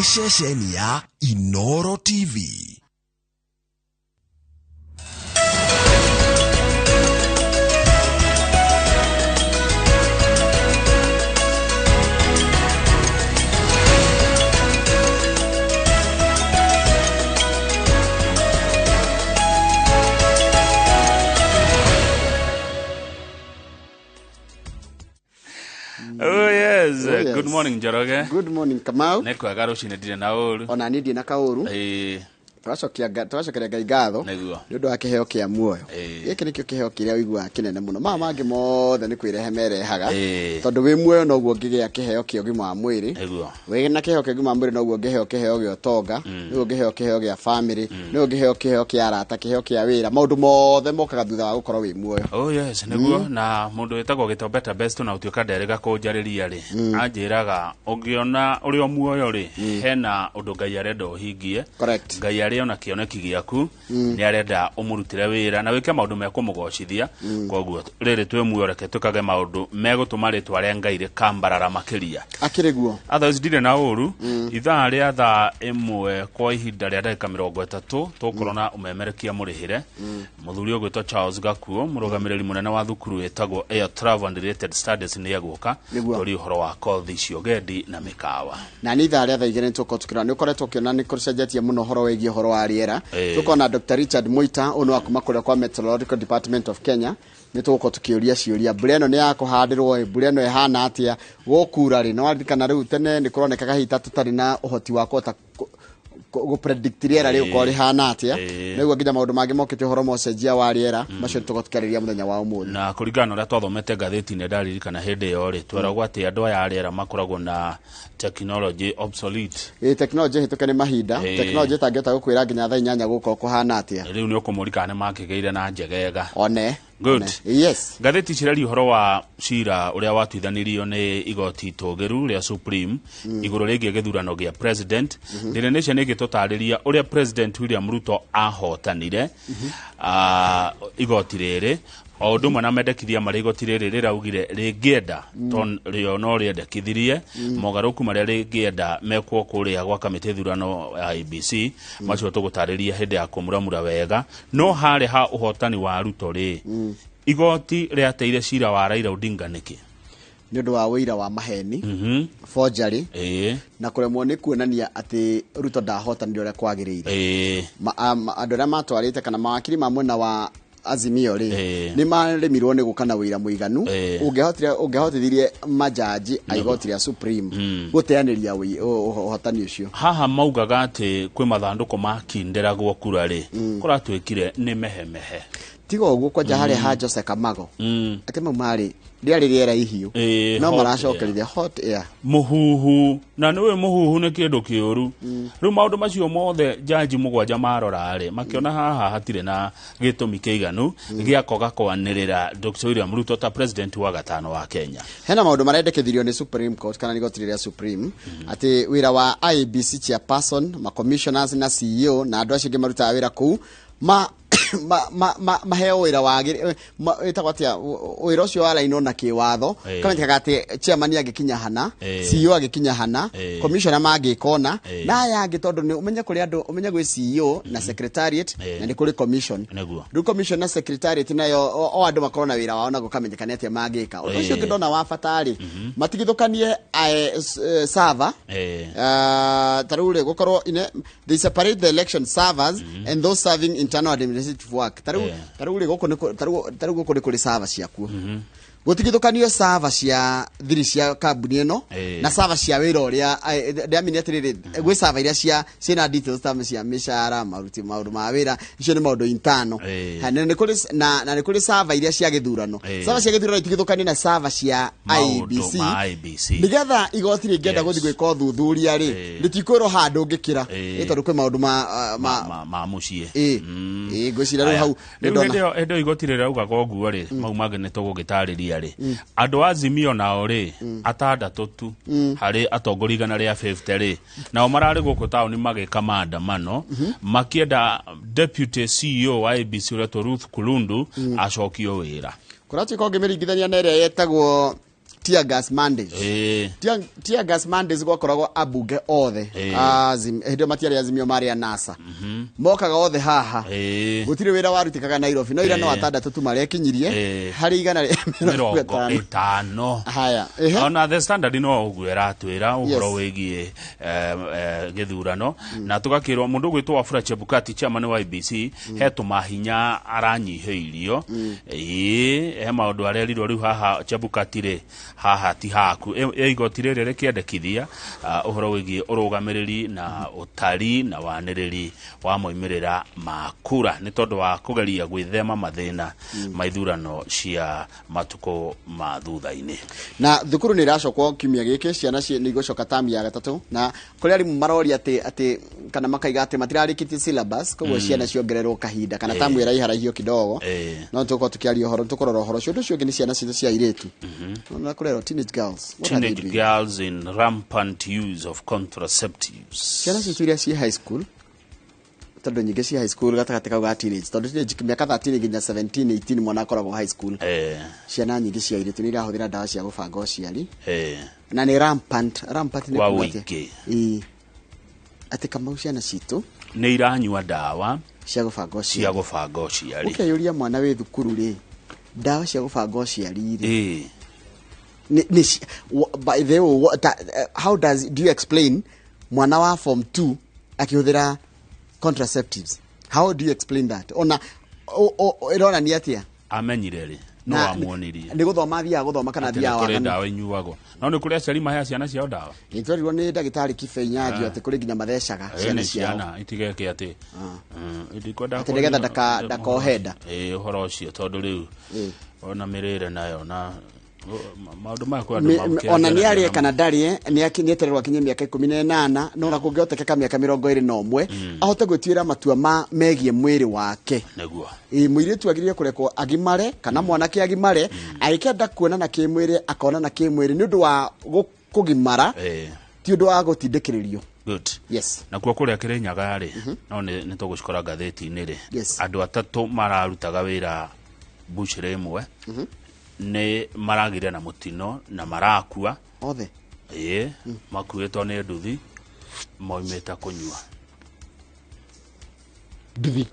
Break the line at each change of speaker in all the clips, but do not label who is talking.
nĩ ceceni ya Inooro TV.
Oh yes. Good morning Njoroge.
Good morning Kamau.
Nekwega rũciinĩ ndirĩ na ũru.
Ona niĩ ndirĩ na kaũru. Twacokeria Ngai ngatho nĩ ũndũ wa kĩheo kĩa muoyo. Gĩkĩ nĩkĩo kĩheo kĩrĩa ũiguaga kĩnene mũno. Maya mangĩ mothe nĩ kwĩrehe merehaga. Tondũ wĩ muoyo noguo ũngĩgĩa kĩheo kĩa ũgima wa mwĩrĩ. Wĩ na kĩheo kĩa ũgima wa mwĩrĩ noguo ũngĩheo kĩheo gĩa ũtonga, nĩguo ũngĩheo kĩheo gĩa family, nĩguo ũngĩheo kĩheo kĩa arata, kĩheo kĩa wĩra. Maũndũ mothe mokaga thutha wa gũkorwo wĩ muoyo.
Oh yes, nĩguo na mũndũ wĩtagwo Gĩtombeta Best na ũtuĩka nderega kũnjarĩria rĩ. Anjĩraga ũngĩona ũrĩ o muoyo rĩ, hena ũndũ Ngai arenda ũhingie. Ngai arĩ ona kĩoneki gĩaku nĩ arenda ũmũrutĩre wĩra na wĩke maũndũ mekũmũgocithia. Koguo rĩrĩ twĩ muoyo reke twĩkage maũndũ megũtũma rĩtwa rĩa Ngai rĩkambarara makĩria.
Akĩrĩ guo.
Others ndirĩ na ũru. Ithaa rĩa thaa ĩmwe kwa ihinda rĩa ndagĩka 30 tũkorwo na ũmemerekia mũrĩhĩre. Mũthuri ũgwĩtwo Charles Gakuo, mũrũgamĩrĩri mũnene wa thukuru wĩtagwo Air Travel and Related Studies nĩ agũka tũri ũhoro wa kothi cio gendi na mĩkawa.
Na nĩ ithaa rĩa thaa igĩrĩ nĩtũkorwo tũkĩrora nĩ ũkoretwo ũkĩona nĩ kũcenjetie mũno ũhoro wĩgiĩ ũhoro wa rĩera. Tuko na Dr. Richard Muita ono akuma kũrĩa kwa Meteorological Department of Kenya. Nĩ tũgũkorwo tũkĩũria ciũria mbura ĩno nĩ ya kũhandirwo mbura ĩno ĩhana atĩa gũkura rĩ no arikana rĩu tene nĩ kũronekaga hita tũtarĩ na ũhoti wa kũhota gũpredict rĩera rĩuko rĩhana atĩa nĩguo nginya maũndũ mangĩ mokĩte ũhoro mocenjia wa rĩera macio tũgũtukĩrĩria mũthenya wa ũmũthĩ. Na
kũringana na ũrĩa twathomete ngathĩti-inĩ ndaririkana hĩndĩ ĩyo rĩ tweragwo atĩ andũ aya rĩera makoragwo na technology obsolete. Technology
hĩtũke nĩ mahinda technology ĩtangĩhota gũkwĩra nginya thaa 8 gũkorwo kũhana atĩa.
Rĩu nĩ ũkũmũrika nĩ makĩgeire na njegega.
One.
Good.
Yes.
Ngathĩti cirari ũhoro wa cira ũrĩa watuithanirio nĩ igoti itũgĩru rĩa Supreme igũrũ rĩgiĩ gĩthurano gĩa president. Daily Nation ĩgĩtũtarĩria ũrĩa President William Ruto ahotanire igoti rĩrĩ. O ũndũ ũmwe na mendekithia marĩ igoti rĩrĩ rĩraugire rĩngĩenda rĩo no rĩendekithirie mogarũku marĩa rĩngĩenda mekwo kũrĩa gwa kamĩtĩ thurano ya IEBC macio tũgũtarĩria hĩndĩ ya kũmuramura wega no harĩ ha ũhotani wa Ruto rĩ igoti rĩateire cira wa Raila Odinga nĩkĩ
nĩ ũndũ wa wĩira wa maheni forgery na kũremwo nĩ kuonania atĩ Ruto ndahotanire ũrĩa kwagĩrĩire andũ arĩa matwarĩte kana mawakiri ma mwena wa Azimio rĩ nĩ maremirwo nĩ gũkana wĩira mũiganu ũngĩhotithirie majaji aigoti rĩa Supreme gũteanĩria ũhotani ũcio. Haha
maugaga atĩ kwĩ mathandũkũ makinderagwo kura rĩ kũratuĩkire nĩ mehemehe
tiga ũguo kwanja harĩa ha Jose Kamago atĩ mau marĩ rĩarĩ rĩera ihiũ no maracokerithia hot air
mũhuhu na nĩwe mũhuhu nĩ kĩndũ kĩũru rĩu maũndũ macio mothe jaji mũgwanja marora rĩ makĩona haha hatirĩ na gĩtũmi kĩiganu gĩakoga kwanĩrĩra Dr. William Ruto ta president wa gatano wa Kenya.
Hena maũndũ marendekithirio nĩ Supreme Court kana igoti rĩa Supreme atĩ wĩra wa IEBC chairperson ma commissioners na CEO na andũ acio angĩ marutaga wĩra kũu maheo wĩra wagĩrĩire ĩtagwo atĩa wĩra ũcio warainwo na kĩwatho kamenya atĩ chairman agĩkinya hana CEO agĩkinya hana commissioner mangĩkona na aya angĩ tondũ nĩ ũmenye kũrĩ andũ ũmenye gwĩ CEO na secretariat na nĩ kũrĩ commission rĩu commission na secretariat nayo o andũ makorwo na wĩra wao na gũkamenyekana atĩa mangĩka ũndũ ũcio ngĩndona wa bata rĩ matigithũkanie server tarĩu rĩ gũkorwo they separate the election servers and those serving internal administrative work tarĩu rĩ gũkũ nĩ kũrĩ server ciakuo gutigithũkanio server cia thiri cia kambuni ĩno na server cia wĩra ũrĩa ndĩamini atĩrĩrĩ gwĩ server iria ciĩna details ta cia mĩcara maruti maũndũ ma wĩra icio nĩ maũndũ intano na nĩ kũrĩ server iria cia gĩthurano server cia gĩthurano itigithũkanio na server cia IEBC nĩgetha igoti rĩngĩenda gũthiĩ gwĩka ũthuthuria rĩ rĩtikwĩrwo handũ ũngĩkĩra tondũ kwĩ maũndũ
ma mũciĩ
ngwĩciria rĩu hau
hĩndĩ igoti rĩraugaga ũguo rĩ mau mangĩ nĩ tũgũgĩtarĩria andũ Azimio nao rĩ atandatũ tu harĩ atongoria 150 rĩ nao mararĩ gũkũ taũni magĩka maandamano makĩenda deputy CEO wa IEBC ũrĩa Ruth Kulundu acokio wĩra.
Kũratuĩka ũngĩmĩringithania na ĩrĩa yetagwo tear gas Mondays tear gas Mondays gwakoragwo abunge othe hĩndĩ matiarĩ Azimio marĩ NASA mokaga othe haha gũtirĩ wĩra warutĩkaga Nairobi no ira no atandatũ tu marekinyirie harĩ 150 haya
ona the Standard no ũguo ĩratwĩra ũhoro wĩgiĩ gĩthurano na tũgakĩrwo mũndũ gwĩtwo Wafula Chebukati chairman wa IEBC hetũ mahinya aranyihĩirio he maũndũ arerirwo rĩu haha Chebukati rĩ haha ti haku igoti rĩrĩ rĩkĩendekithia ũhoro wĩgiĩ ũrũgamĩrĩri na ũtari na wanĩrĩri wa moimĩrĩra ma kura nĩ tondũ wa kũgeria gwĩthema mathĩna ma ithurano cia matukũ ma thutha-inĩ
na thukuru nĩ iracokwo kiumia gĩkĩ ciana nĩ igũcoka tamu ya gatatũ na kũrĩ arimũ maroria atĩ kana makaiga atĩ matirarĩkĩtie syllabus koguo ciana ciongererwo kahinda kana tamu ĩraiharahio kidogo no tũkorwo tũkĩaria ũhoro tũkorora ũhoro ũcio ũcio ũngĩ nĩ ciana citũ cia airĩtu na kũrerwo teenage girls
in rampant use of contraceptives
ciana citũ iria ciĩ high school tondũ nyingĩ ciĩ high school gatagatĩ kau ga teenage tondũ teenage mĩaka 13 nginya 17 18 mwana akoragwo high school ciana nyingĩ cia airĩtu nĩ irahũthĩra ndawa cia gũbanga ũciari na nĩ rampant nĩ
kuuga
atĩ kama ciana citũ
nĩ iranyua ndawa
cia gũbanga ũciari ũkeyũria mwana wĩ thukuru rĩ ndawa cia gũbanga ũciari rĩ by the way how do you explain mwana wa form 2 akihũthĩra contraceptives? How do you explain that? Ona irona ni atia
amenyire ri no amuonirie
ni guthoma thia guthoma kana thia
wa ndawa inyuago no ni kuri aciari mahe ciana ciao ndawa
itwarirwo ni ndagitari Kibenya ati kuri ginya mathecaga ciana ciao
itigeke ati ndikwenda
ati nigetha ndakohenda
uhoro ucio tondu riu ona mirire nayo na maundu makwa
ona ni ari kana ndari ni akinyetererwa kinye miaka 18 no na kungiotekeka miaka 21 ahote gwituira matua megie mwiri wake
neguo
mwiritu agiriye kurekwo agimare kana mwanake agimare aikenda kuona na kimwiri akona na kimwiri ni undu wa kugimara ti undu wa gutindikiririo
good
yes
na kuo kuria Kirinyaga ri no ni tugucikora gatheti-ini ri andu atatu mararutaga wira bushire imwe ne maragire na mutino na marakua
othe
makuĩtwo nĩ nduthi moimĩte kũnyua
nduthi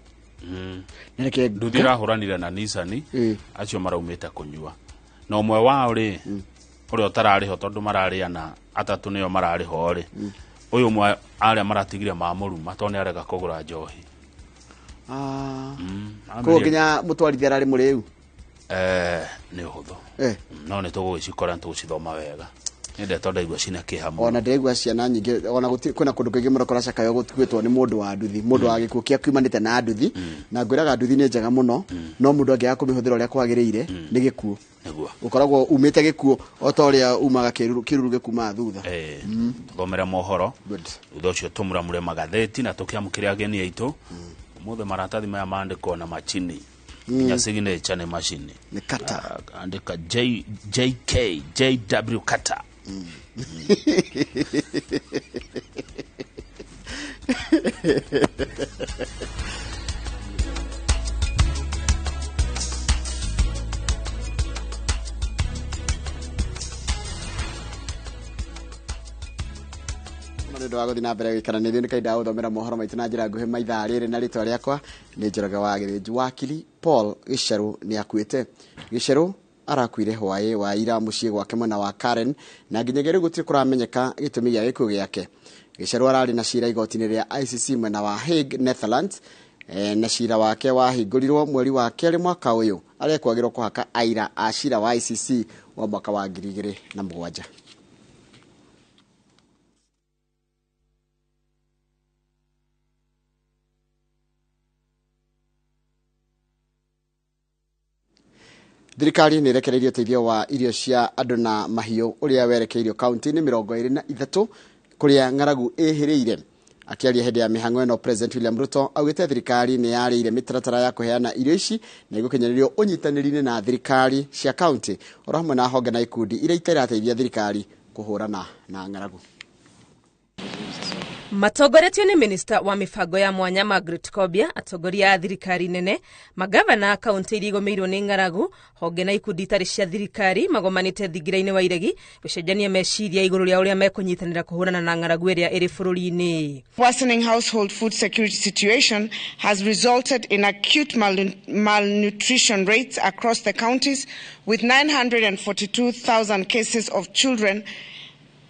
nduthi rahũranire na Nissan acio maraumĩte kũnyua na ũmwe wao rĩ ũrĩa ũtararĩho tondũ mararĩana atatũ nĩo mararĩho rĩ ũyũ ũmwe arĩa maratigire mamũruma tondũ nĩ arega kũgũra njohi
kũguo nginya mũtwarithia ararĩ mũrĩu
nĩ ũhũthũ no nĩ tũgũgĩcikora tũgũcithoma wega nĩ ndaigua cina kĩhamũ
ona ndaigua ciana nyingĩ ona kwĩna kũndũ kũingĩ mũrakora cakayo gũtuĩtwo nĩ mũndũ wa nduthi mũndũ wa gĩkuũ kĩa kiumanĩte na nduthi na ngwĩraga nduthi nĩ njega mũno no mũndũ angĩaga kũmĩhũthĩra ũrĩa kwagĩrĩire nĩ gĩkuũ ũkoragwo umĩte gĩkuũ o ta ũrĩa umaga kĩruru gĩkuuma thutha
tũthomere mohoro thutha ũcio tũmuramure magatheti na tũkĩamũkĩre ageni aitũ ũmũthĩ maratathi maya mandĩkwo na macini ya signature ni machine
ni kata
andika JK JW kata
nĩ wagothi na mbere gĩkaranĩrio nĩ kaida gũthomera mohoro maitũ na njĩra nguhĩ maithaa rĩrĩ na rĩtwa rĩakwa nĩ Njoroge wa Gĩthĩnji. Wakili Paul Gĩcerũ nĩ akuĩte. Gĩcerũ arakuire hwaĩ wa ira mũciĩ gwake mwena wa Karen na nginyagia rĩu gũtirĩ kũramenyeka gĩtũmi gĩa gĩkuũ gĩake. Gĩcerũ ararĩ na cira igoti-inĩ rĩa ICC mwena wa Hague, Netherlands na cira wake wahingũrirwo mweri wa kerĩ mwaka ũyũ arekwagĩrwo kũhaka aira a cira wa ICC wa mwaka wa 2007. Thirikari nĩ irekereirie ũteithio wa irio cia andũ na mahiũ ũrĩa werekeirio kaunti-inĩ 23 kũrĩa ng'aragu ĩhĩrĩire. Akiaria hĩndĩ ya mĩhang'o ĩno, President William Ruto augĩte thirikari nĩ yarĩire mĩtaratara ya kũheana irio ici na igũkinyanĩrio ũnyitanĩri-inĩ na thirikari cia kaunti o hamwe na honge na ikundi iria itarateithia thirikari kũhũrana na ng'aragu.
Matongoretio ni Minista wa mibango ya mwanya Margaret Kobia, atongoria a thirikari nene, magavana kaunti iria igomeirwo ni ng'aragu, honge na ikundi itari cia thirikari magomanite thingira-ini wa iregi gucenjania meciria iguru ria uria mekunyitanira kuhurana na ng'aragu iria iri bururi-ini.
Worsening household food security situation has resulted in acute malnutrition rates across the counties, with 942,000 cases of children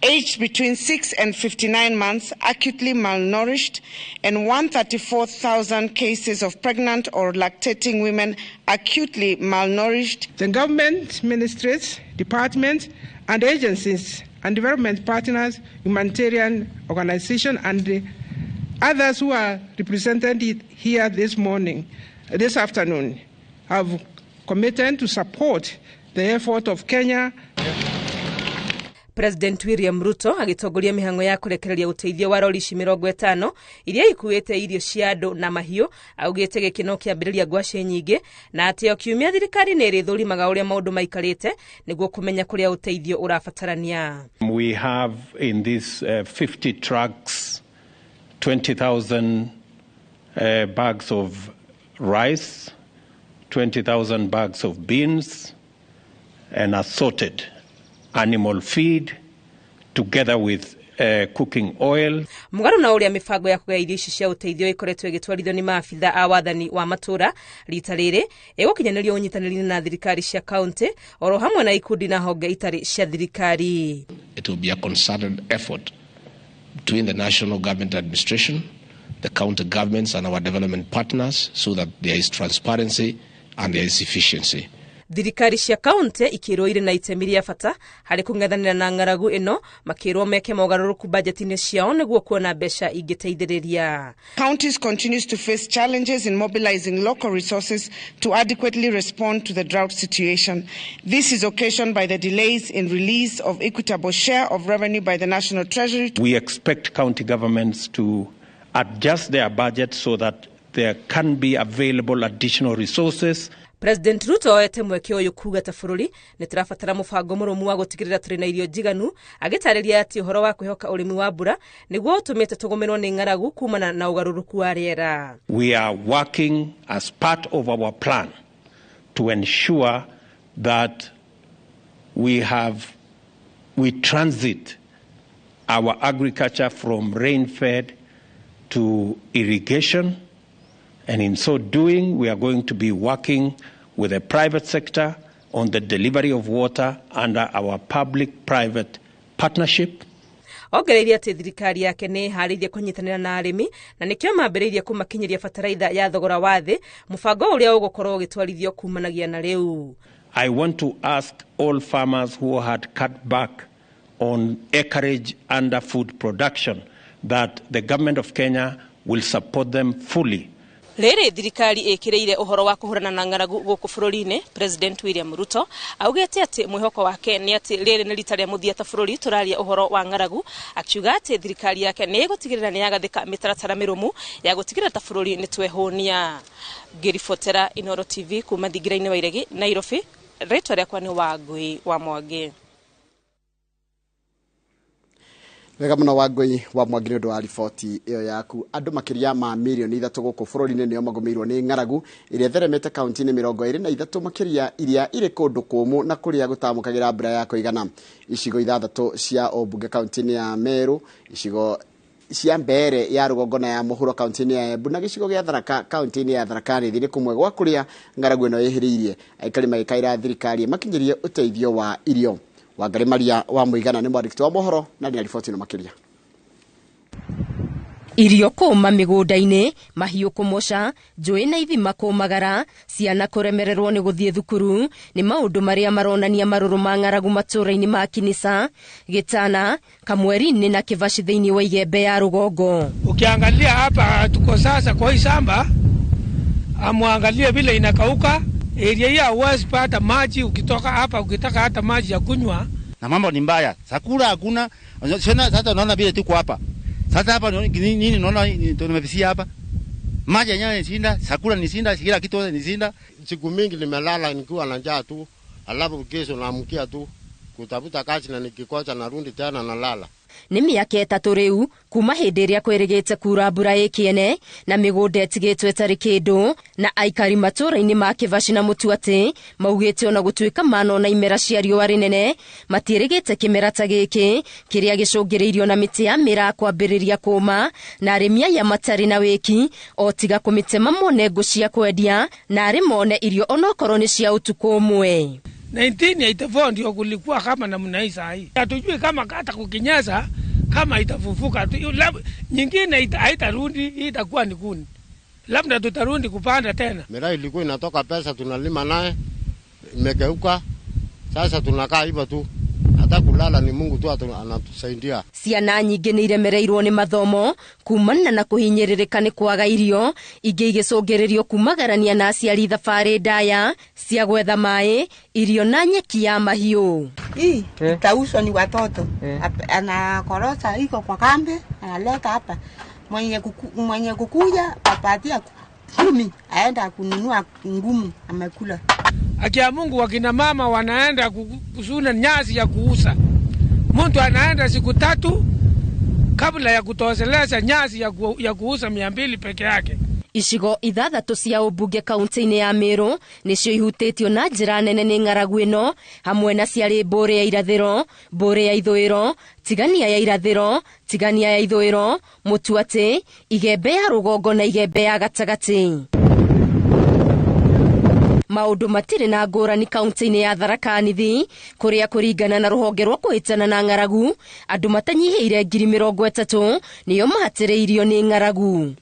aged between 6 and 59 months acutely malnourished, and 134,000 cases of pregnant or lactating women acutely malnourished.
The government, ministries, departments and agencies and development partners, humanitarian organizations and the others who are represented here this afternoon have committed to support the effort of Kenya.
President William Ruto agitongoria mihango ya kurekereria uteithio wa rori 50 iria ikuite irio cia andu na mahiu, augite gikino kiambiriria ngwaci nyingi na atio kiumia thirikari ni rithurimaga uria maundu maikarite niguo kumenya kuria uteithio urabatarania.
We have in this 50 trucks 20,000 bags of rice, 20,000 bags of beans and assorted animal feed together with cooking oil.
Mugaru na uria mibango ya kugaya irio ici cia uteithio ikoretwo igitwarithio ni maabitha a wathani wa matura rita riri igukinyanirio unyitaniri na thirikari cia county oro hamwe na ikundi na honge itari cia thirikari.
It will be a concerted effort between the national government administration, the county governments and our development partners so that there is transparency and there is efficiency.
Thirikari cia county ikirwo ire na itemi ria bata hari kung'ethanira na ng'aragu ino, makirwo meke mogaruruku budget-ini ciao niguo kuona mbeca ingiteithiriria.
Counties continues to face challenges in mobilizing local resources to adequately respond to the drought situation. This is occasioned by the delays in release of equitable share of revenue by the National Treasury.
We expect county governments to adjust their budget so that there can be available additional resources.
President Ruto ete mweke uyu kuga ta bururi ni turafatara mubango murumu wa gutigirira turi na irio njiganu, agitariria ati uhoro wa kwihoka urimi wa mbura niguo utumite tugomerwo ni ng'aragu kumana na ugaruruku wa riera.
We are working as part of our plan to ensure that we transit our agriculture from rain-fed to irrigation. And in so doing, we are going to be working with the private sector on the delivery of water under our public-private partnership.
Ongereiria ati thirikari yake ni haririe kunyitanira na arimi na nikio mambiririe kumakinyiria fataraitha ya thogora wa thi, mubango uria ugukorwo ugitwarithio kumanagia na riu.
I want to ask all farmers who had cut back on acreage under food production that the government of Kenya will support them fully.
Rere thirikari ikireire uhoro wa kuhurana na ng'aragu guku bururi-ini, President William Ruto augete ati mwihoko wake ni ati rere ni rita ria muthiata bururi turaria uhoro wa ng'aragu, akiuga ati thirikari yake ni gutigirira ni yagathika mitaratara mirumu ya gutigirira ta bururi ni twehunia. Ngiribotera Inooro TV kuma thingira-ini wa iregi Nairobi, ritwa riakwa ni Wangui wa Mwangi.
Wega muno Wangui wa Mwangi ni undu wa riboti iyo yaku. Andu makiria ma milioni 3 guku bururi-ini nio magomeirwo ni ng'aragu iria theremete kaunti-ini 23 makiria iria iri kundu kumu na kuria gutamukagira mbura ya kuigana. Icigo 6 cia Obunge kaunti-ini ya Meru, icigo cia mbere ya Rugongo na ya Muhuro kaunti-ini ya Embu na gicigo gia Tharaka kaunti-ini ya Tharaka ni thiri kumwe gwa kuria ng'aragu ino yihiriirie. Aikari magikaira thirikari makinyirie uteithio wa irio. Wangari Maria wa Muigana ni mwandiki wa mohoro na ni riboti ino makiria.
Irio kuma migunda-ini, mahiu kumoca, njui na ithima kumagara, ciana kuremererwo ni guthie thukuru, ni maundu maria maronania maruru ma ng'aragu matura-ini ma Kinisa, Gitana, Kamweri-ini na Kivashi thiini wa Igembe ya Rugongo.
Ukiangalia hapa tuko sasa kwa hii shamba, amwangalie vile inakauka. Area hii hauwezi pata maji, ukitoka hapa ukitaka hata maji ya kunywa.
Na mambo ni mbaya. Sakura hakuna. Sasa unaona vile tuko hapa. Sasa hapa nini unaona tumefisia hapa? Maji yenyewe ni shinda, sakura ni shinda, kila kitu ni shinda.
Siku mingi nimelala nikiwa na njaa tu. Alafu kesho naamkia tu kutafuta kazi na nikikosa narudi tena nalala.
nĩ mĩaka 3 rĩu kuma hĩndĩ ĩrĩa kwĩrĩgĩte kura mbura ĩkĩene na mĩgũnda ĩtigĩtwo ĩtarĩ kĩndũ, na aikari matũũra-inĩ ma Kĩvaci na Mũtuatĩ maugĩte ona gũtuĩka manona imera cia riũa rĩnene matiĩrĩgĩte kĩmera ta gĩkĩ kĩrĩa gĩcũngĩrĩirio na mĩtĩ ya mĩraa kwambĩrĩria kũũma, na arĩmi aya matarĩ na wĩki o tiga kũmĩtema mone ngũ cia kwendia na arĩ mone irio onokorwo nĩ cia ũtukũ ũmwe.
1984 ndio kulikuwa kama namna hii saa hii. Hatujui kama hata kukinyesha kama itafufuka. Nyingine haitarudi, itakuwa ni kuni. Labda tutarudi kupanda tena.
Miraa ilikuwa inatoka pesa tunalima naye, imegeuka. Sasa tunakaa hivyo tu. Hata kulala ni Mungu tu anatusaidia.
Ciana nyingĩ nĩ iremereirwo nĩ mathomo kumana na kũhinyĩrĩrĩka nĩ kwaga irio, ingĩ igĩcũngĩrĩrio kumagarania na aciari thabarĩ ndaya cia gwetha maĩ, irio na nyeki ya mahiũ.
Hii itauzwa ni watoto. Anakorosa iko kwa kambi, analeta hapa. Mwenye kukuja apatia 10 aenda kununua ngumu amekula.
Akia Mungu wakina mama wanaenda kusuna nyasi ya kuuza. Mtu anaenda siku 3 kabla ya kutosheleza nyasi ya kuuza 200 peke yake.
Icigo 6 cia ũmbunge kaunti-inĩ ya Meru nĩcio ihutĩtio na njĩra nene nĩ ng'aragu ĩno, hamwe na ciarĩ Mbũrĩ ya irathĩro, Mbũrĩ ya ithũĩro, Tigania ya irathĩro, Tigania ya ithũĩro, Mũtuatĩ, Igembe ya rũgongo na Igembe ya gatagatĩ. Maũndũ matirĩ na ngũrani kaunti-inĩ ya Tharaka Nithi, kũrĩa kũringana na rũhonge rwa kũhĩtana na ng'aragu, andũ matanyihĩire 30,000 nĩo mahatĩrĩirio nĩ ng'aragu.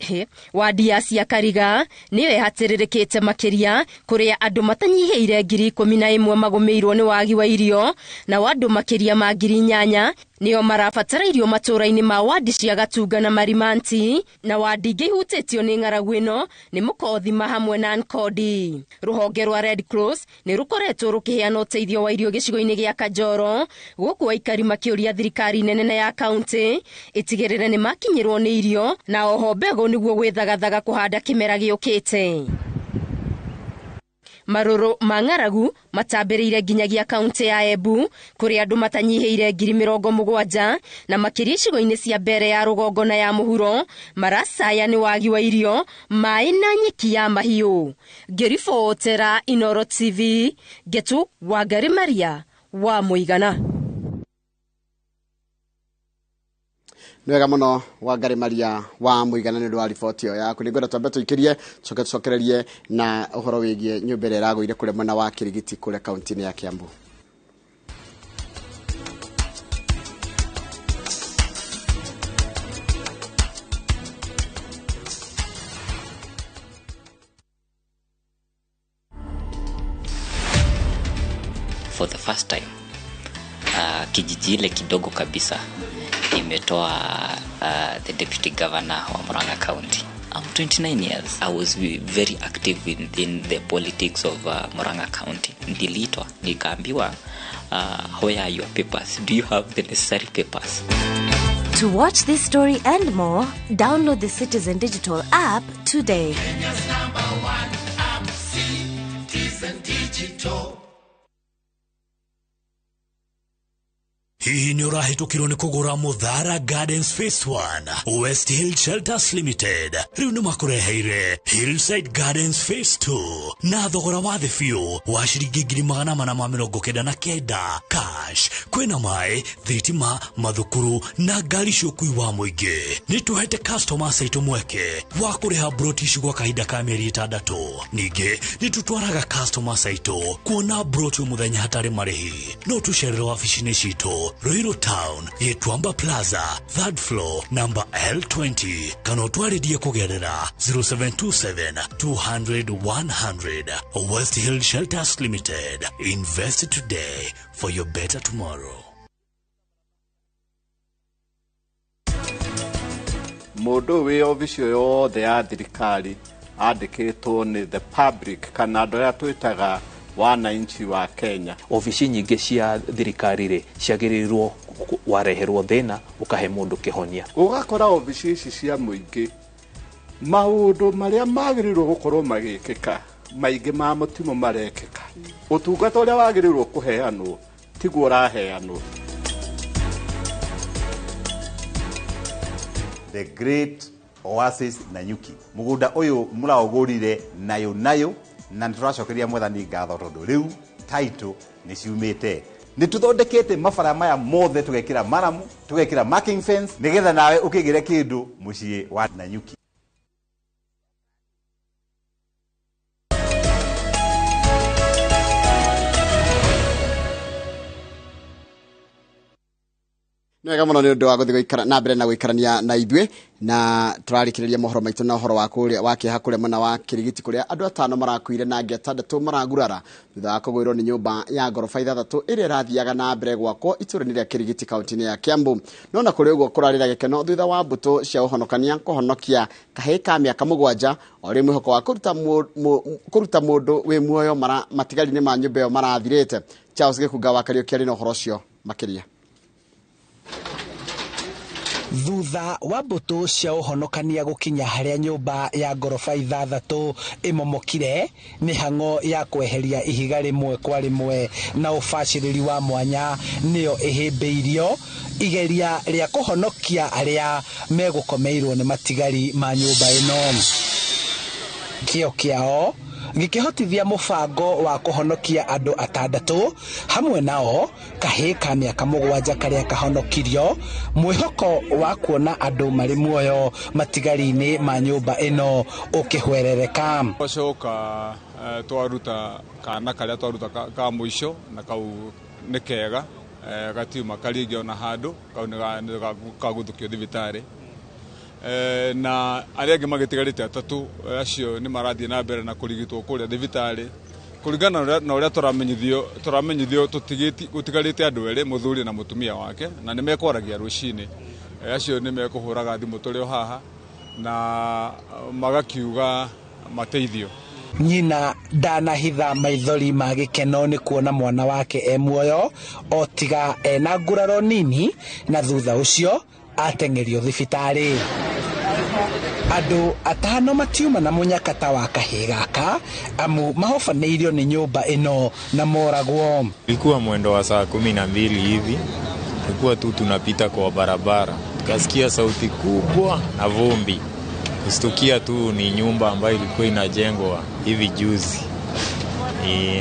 Wadi ya Ciakariga nĩyo ĩhatĩrĩrĩkĩte makĩria, kũrĩa andũ matanyihĩire 11,000 magũmĩirwo nĩ wagi wa irio, na andũ makĩria ma 8,000 nĩo marabatara irio matũũra-inĩ ma wadi cia Gatunga na Marimanti, na wadi ingĩ ihutĩtio nĩ ng'aragu ĩno nĩ Mũkothima hamwe na Nkodi. Rũhonge rwa Red Cross nĩ rũkoretwo rũkĩheana ũteithio wa irio gĩcigo-inĩ gĩa Kanjoro, gũkũ aikari makĩũria thirikari nene ya kaunti ĩtigĩrĩre nĩ makinyĩrwo nĩ irio na oho mbegũ nĩguo gwĩthagathaga kũhanda kĩmera gĩũkĩte. Marũrũ ma ng'aragu matambĩrĩire nginyagia kaunti ya Embu, kũrĩa andũ matanyihĩire 70,000 na makĩria icigo-inĩ cia mbere ya rũgongo na ya mũhuro maracaya nĩ wagi wa irio, maĩ na nyeki ya mahiũ. Ngĩribotera Inooro TV, Getu Wangari Maria wa Mũigana.
Nwega mũno Wangari Maria wa Mũigana nĩ ũndũ wa riboti ĩyo yaku. Nĩ ngwenda twambe tũikĩrie tũcokererie na ũhoro wĩgiĩ nyũmba ĩrĩa ĩragũire kũrĩa mwena wa Kĩrigiti kũrĩa kaunti-inĩ ya Kiambu.
For the first time kijiji ile kidogo kabisa imetoa the deputy governor wa Murang'a County. I'm 29 years. I was very active in the politics of Murang'a County. Niliitwa nikaambiwa, where are your papers? Do you have the necessary papers?
To watch this story and more, download the Citizen Digital app today.
Kenya's #1 app, Citizen Digital. Hihi nĩ ũrahĩtũkirwo nĩ kũgũra Mũthara Gardens Phase 1 West Hill Shelters Limited. Rĩu nĩ makũreheire Hillside Gardens Phase 2 na thogora wa thĩ biũ wa ciringi 499 cash. Kwĩna maĩ, thitima, mathukuru na ngari cia ũkui wa mũingĩ. Nĩ tũhete customers aitũ mweke wa kũrĩha broti ici gwa kahinda ka mĩeri 6. Ningĩ nĩ tũtwaraga customers aitũ kuona broti mũthenya hatarĩ marĩhi. No tũcerere wabici-inĩ citũ Ruiru Town, Yetwamba Plaza, 3rd floor, number L20. Kana ũtwarĩrie kũgerera 0727-200-100. West Hill Shelters Limited. Invest today for your better tomorrow.
Mũndũ wĩ obici yothe ya thirikari andĩkĩtwo nĩ the public kana andũ arĩa twĩtaga wananchi wa Kenya.
Ofici nyingĩ cia thirikari rĩ ciagĩrĩirwo wareherwo thĩna ũkahe mũndũ kĩhonia.
Ũgakora ofici ici cia mũingĩ maũndũ marĩa magĩrĩirwo gũkorwo magĩkĩka maingĩ ma mũtimo marekĩka. Ũtungata ũrĩa wagĩrĩirwo kũheanwo tiguo ũraheanwo.
the great oasis Nanyuki. Mugunda uyu muraugurire nayo na turacokeria mwathani ngatho tondu riu title ni ciumite. Ni tuthondekete mabara maya mothe tugekira maramu, tugekira marking fence nigetha nawe ukigire kindu mucii wa Nanyuki.
Nĩwega mũno nĩ ũndũ wa gũthiĩ gũikara na mbere na gũikarania na ithuĩ na tũrarĩkĩrĩria mohoro maitũ na ũhoro wa kĩeha kũrĩa mwena wa Kĩrigiti kũrĩa andũ 5 marakuire na angĩ 6 maragurara thutha wa kũgũĩrwo nĩ nyũmba ya ngoroba 6 ĩrĩa ĩrathiaga na mbere gwakwo itũũra-inĩ rĩa Kĩrigiti kaunti-inĩ ya Kiambu. No na kũrĩ ũguo kũrarĩra gĩkeno thutha wa mbũtũ cia ũhonokania kũhonokia kahĩĩ ka mĩaka 7 o rĩ mwĩhoko wa kũruta mũndũ wĩ muoyo matigari-inĩ ma nyũmba ĩyo marathirĩte. Charles Gĩkunga wa Kariũki arĩ na ũhoro ũcio makĩria.
Thutha wa mbũtũ cia ũhonokania gũkinya harĩa nyũmba ya ngoroba 6 ĩmomokire, mĩhang'o ya kweheria ihiga rĩmwe kwa rĩmwe na ũbacĩrĩri wa mwanya nĩyo ĩhĩmbĩirio igeria rĩa kũhonokia arĩa megũkomeirwo nĩ matigari ma nyũmba ĩno. Kĩo kĩao gĩkĩhotithia mũbango wa kũhonokia andũ 6 hamwe nao kahĩĩ ka mĩaka 7 karĩa kahonokirio, mwĩhoko wa kuona andũ marĩ muoyo matigari-inĩ ma nyũmba ĩno ũkĩhwerereka.
Twacoka twaruta kana karĩa twaruta ka mũico na kau nĩ kega gatiuma karingĩ ona handũ kau nĩ kagũthũkio thibitarĩ. Na arĩa angĩ magĩtigarĩte 3 acio nĩ marathiĩ na mbere na kũrigitwo kũrĩa thibitarĩ kũringana na ũrĩa tũramenyithio gũtigarĩte andũ 2 mũthuri na mũtumia wake na nĩ mekwaragia rũcinĩ. Acio nĩ mekũhũraga thimũ tũrĩ o haha na magakiuga mateithio.
Nyina ndanahitha maithori ma gĩkeno nĩ kuona mwana wake e muoyo o tiga ena nguraro nini na thutha ũcio ateng'erio thibitarĩ. Andũ 5 matiuma na mũnyakata wa kahĩĩ gaka amu mahofanĩirio nĩ nyũmba ĩno na moragwo.
Ilikuwa mwendo wa saa 12 hivi, tulikuwa tu tunapita kwa barabara, tukasikia sauti kubwa na vumbi. Kustukia tu ni nyumba ambayo ilikuwa inajengwa hivi juzi,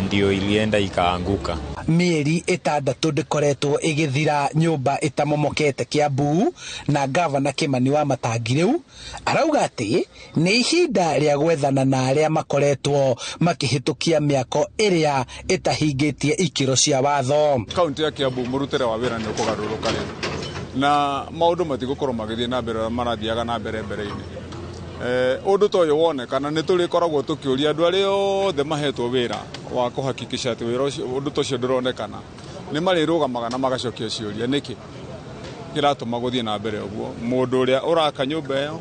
ndio ilienda ikaanguka.
Mĩeri 6 ndĩkoretwo ĩgĩthira nyũmba ĩtamomokete Kiambu na gavana Kimani wa Matangi rĩu arauga atĩ nĩ ihinda rĩa gwethana na arĩa makoretwo makĩhĩtũkia mĩako ĩrĩa ĩtahingĩtie ikĩro cia watho.
Kaunti ya Kiambu mũrutĩre wa wĩra nĩ ũkũgarũrũka rĩu na maũndũ matigũkorwo magĩthiĩ na mbere marathiaga na mbere mbere-inĩ. Ũndũ ta ũyũ wonekana nĩ tũrĩkoragwo tũkĩũria andũ arĩa othe mahetwo wĩra wa kũhakikisha atĩ wĩra ũcio ũndũ ta ũcio ndũronekana nĩ marĩrũgamaga na magacokia ciũria nĩkĩ kĩratũma gũthiĩ na mbere ũguo. Mũndũ ũrĩa ũraka nyũmba ĩyo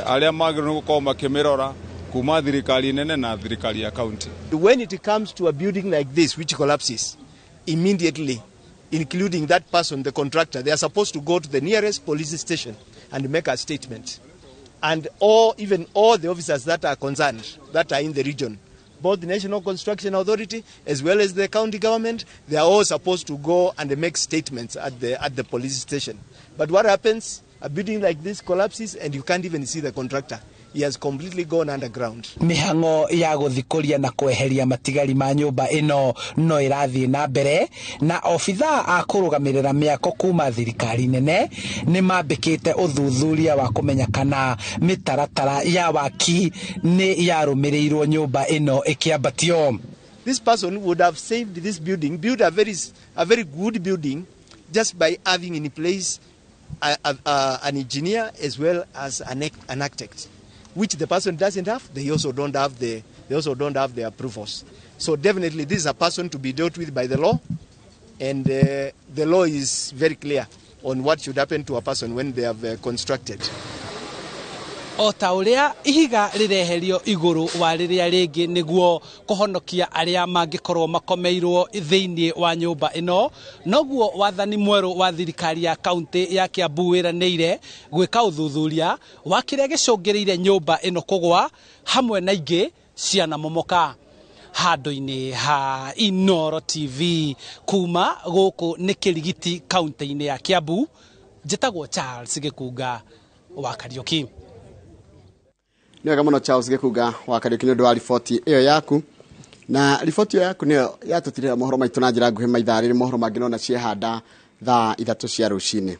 arĩa magĩrĩirwo nĩ gũkorwo makĩmĩrora kuma thirikari nene na thirikari ya county.
When it comes to a building like this which collapses immediately, including that person, the contractor, they are supposed to go to the nearest police station and make a statement. And even all the officers that are concerned, that are in the region, both the National Construction Authority as well as the county government, they are all supposed to go and make statements at the police station. But what happens? A building like this collapses and you can't even see the contractor. He has completely gone underground.
Mĩhang'o ya gũthikũria na kweheria matigari ma nyũmba ĩno no ĩrathiĩ na mbere na obithaa a kũrũgamĩrĩra mĩako kuma thirikari nene nĩ mambĩkĩte ũthuthuria wa kũmenya kana mĩtaratara ya waki nĩ yarũmĩrĩirwo nyũmba ĩno ĩkĩambatio.
This person would have saved this building, built a very good building just by having in place an engineer as well as an architect, which the person doesn't have. They also don't have the approvals. So definitely this is a person to be dealt with by the law, and the law is very clear on what should happen to a person when they have constructed.
O ta ũrĩa ihiga rĩreherio igũrũ wa rĩrĩa rĩngĩ nĩguo kũhonokia arĩa mangĩkorwo makomeirwo thĩinĩ wa nyũmba ĩno, noguo wathani mwerũ wa thirikari ya kaunti ya Kiambu wĩranĩire gwĩka ũthuthuria wa kĩrĩa gĩcũngĩrĩire nyũmba ĩno kũgwa hamwe na ingĩ cianamomoka. Handũ-inĩ ha Inooro TV kuma gũkũ nĩ Kĩrigiti kaunti-inĩ ya Kiambu, njĩtagwo Charles Gĩkunga
wa Kariuki.
Nĩ wega mũno Charles Gĩkunga wa Kariuki nĩ ũndũ wa riboti ĩyo yaku. Na riboti ĩyo yaku nĩyo yatũtirĩra mohoro maitũ na njĩra nguhĩ maithaa rĩrĩ mohoro mangĩ nona ciehanda thaa 3 cia rũcinĩ.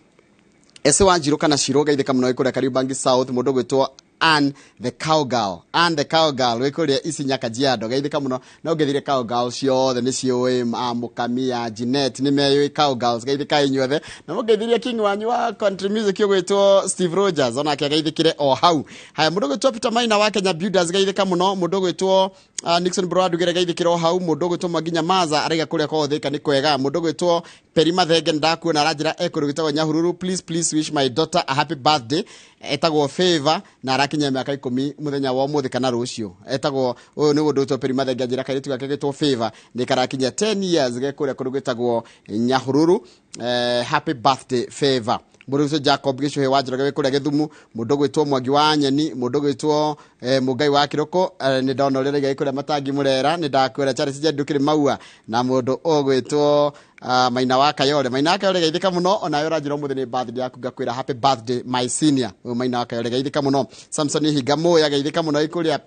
Ese Wanjiru kana Shiro gaithĩka mũno ĩkũrĩa Kariobangi South mũndũ gwĩtwo Anne the Cowgirl wĩkũrĩa Isinya Kajiado gaithĩka mũno na ũngethire Cowgirl ciothe nĩ ciũĩ Mũkamia Jeanette nĩ meyo Cowgirls gaithĩka inyuothe na mũngethire king wanyu wa country music gwĩtwo Steve Rogers ona gaithĩkire o hau. Haya mũndũ gwĩtwo Peter Maina wa Kenya Builders gaithĩka mũno mũndũ gwĩtwo Nixon Broadugere gaithĩkire o hau mũndũ gwĩtwo Maginya Maza arega kũrĩa kothĩka nĩ kwega mũndũ gwĩtwo Peri Mathenge ndakuona aranjĩra ekũrũ gwĩtagwo Nyahururu please wish my daughter a happy birthday etagwo Favor na arakinya mĩaka 10 muthenya wa ũmũthĩ kana rũciũ etagwo ũyũ nĩ mũndũ gwĩtwo Peri Mathenge anjĩra kairĩtu gake gwĩtwo Favor nĩ karakinya 10 years gekũrĩa kũrũ gwĩtagwo Nyahururu happy birthday Favor. Mũndũ gwĩtwo Jacob Gĩcũhĩ wa Njoroge wĩkũrĩa Gĩthumu mũndũ gwĩtwo Mwangi wa Nyeni mũndũ gwĩtwo Mũngai wa Kĩroko nĩ ndona ũrĩa gĩkũrĩa Matangi Mũrera nĩ ndakwĩra Charles Njendukĩrĩ Maua na mũndũ ũgwĩtwo Maina wa Kayole gaithĩka mũno ona yo ranjĩra mũthĩ nĩ birthday yaku ngakwĩra happy birthday my senior Maina wa Kayole gaithĩka mũno. Samson Higa Moya gaithĩka mũno ĩkũrĩa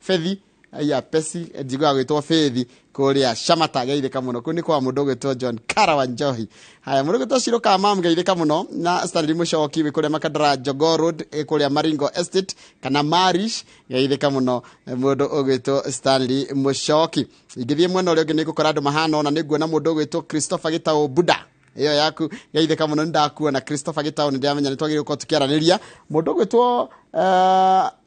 Fethi aya pesi njigwa gwĩtwo Fethi kũrĩa Shamata gaithĩka mũno kũni kwa mũndũ gwĩtwo John Karawa Njohi. Haya mũndũ gwĩtwo Shiro Kamam gaithĩka mũno na Stanley Mushoki wĩkũrĩa Makadara Jogoo Road kũrĩa Maringo Estate kana Marish gaithĩka mũno mũndũ ũgwĩtwo Stanley Mushoki. Ingĩthiĩ mwena ũrĩa ũngĩ nĩ gũkora andũ mahana ona nĩnguona mũndũ ũgwĩtwo Christopher Gitau Buda iyo yaku gaithĩka mũno ndakuona Christopher Gitau ndĩamenya nĩ twagĩrĩirwo gũkorwo tukĩaranĩria mũndũ gwĩtwo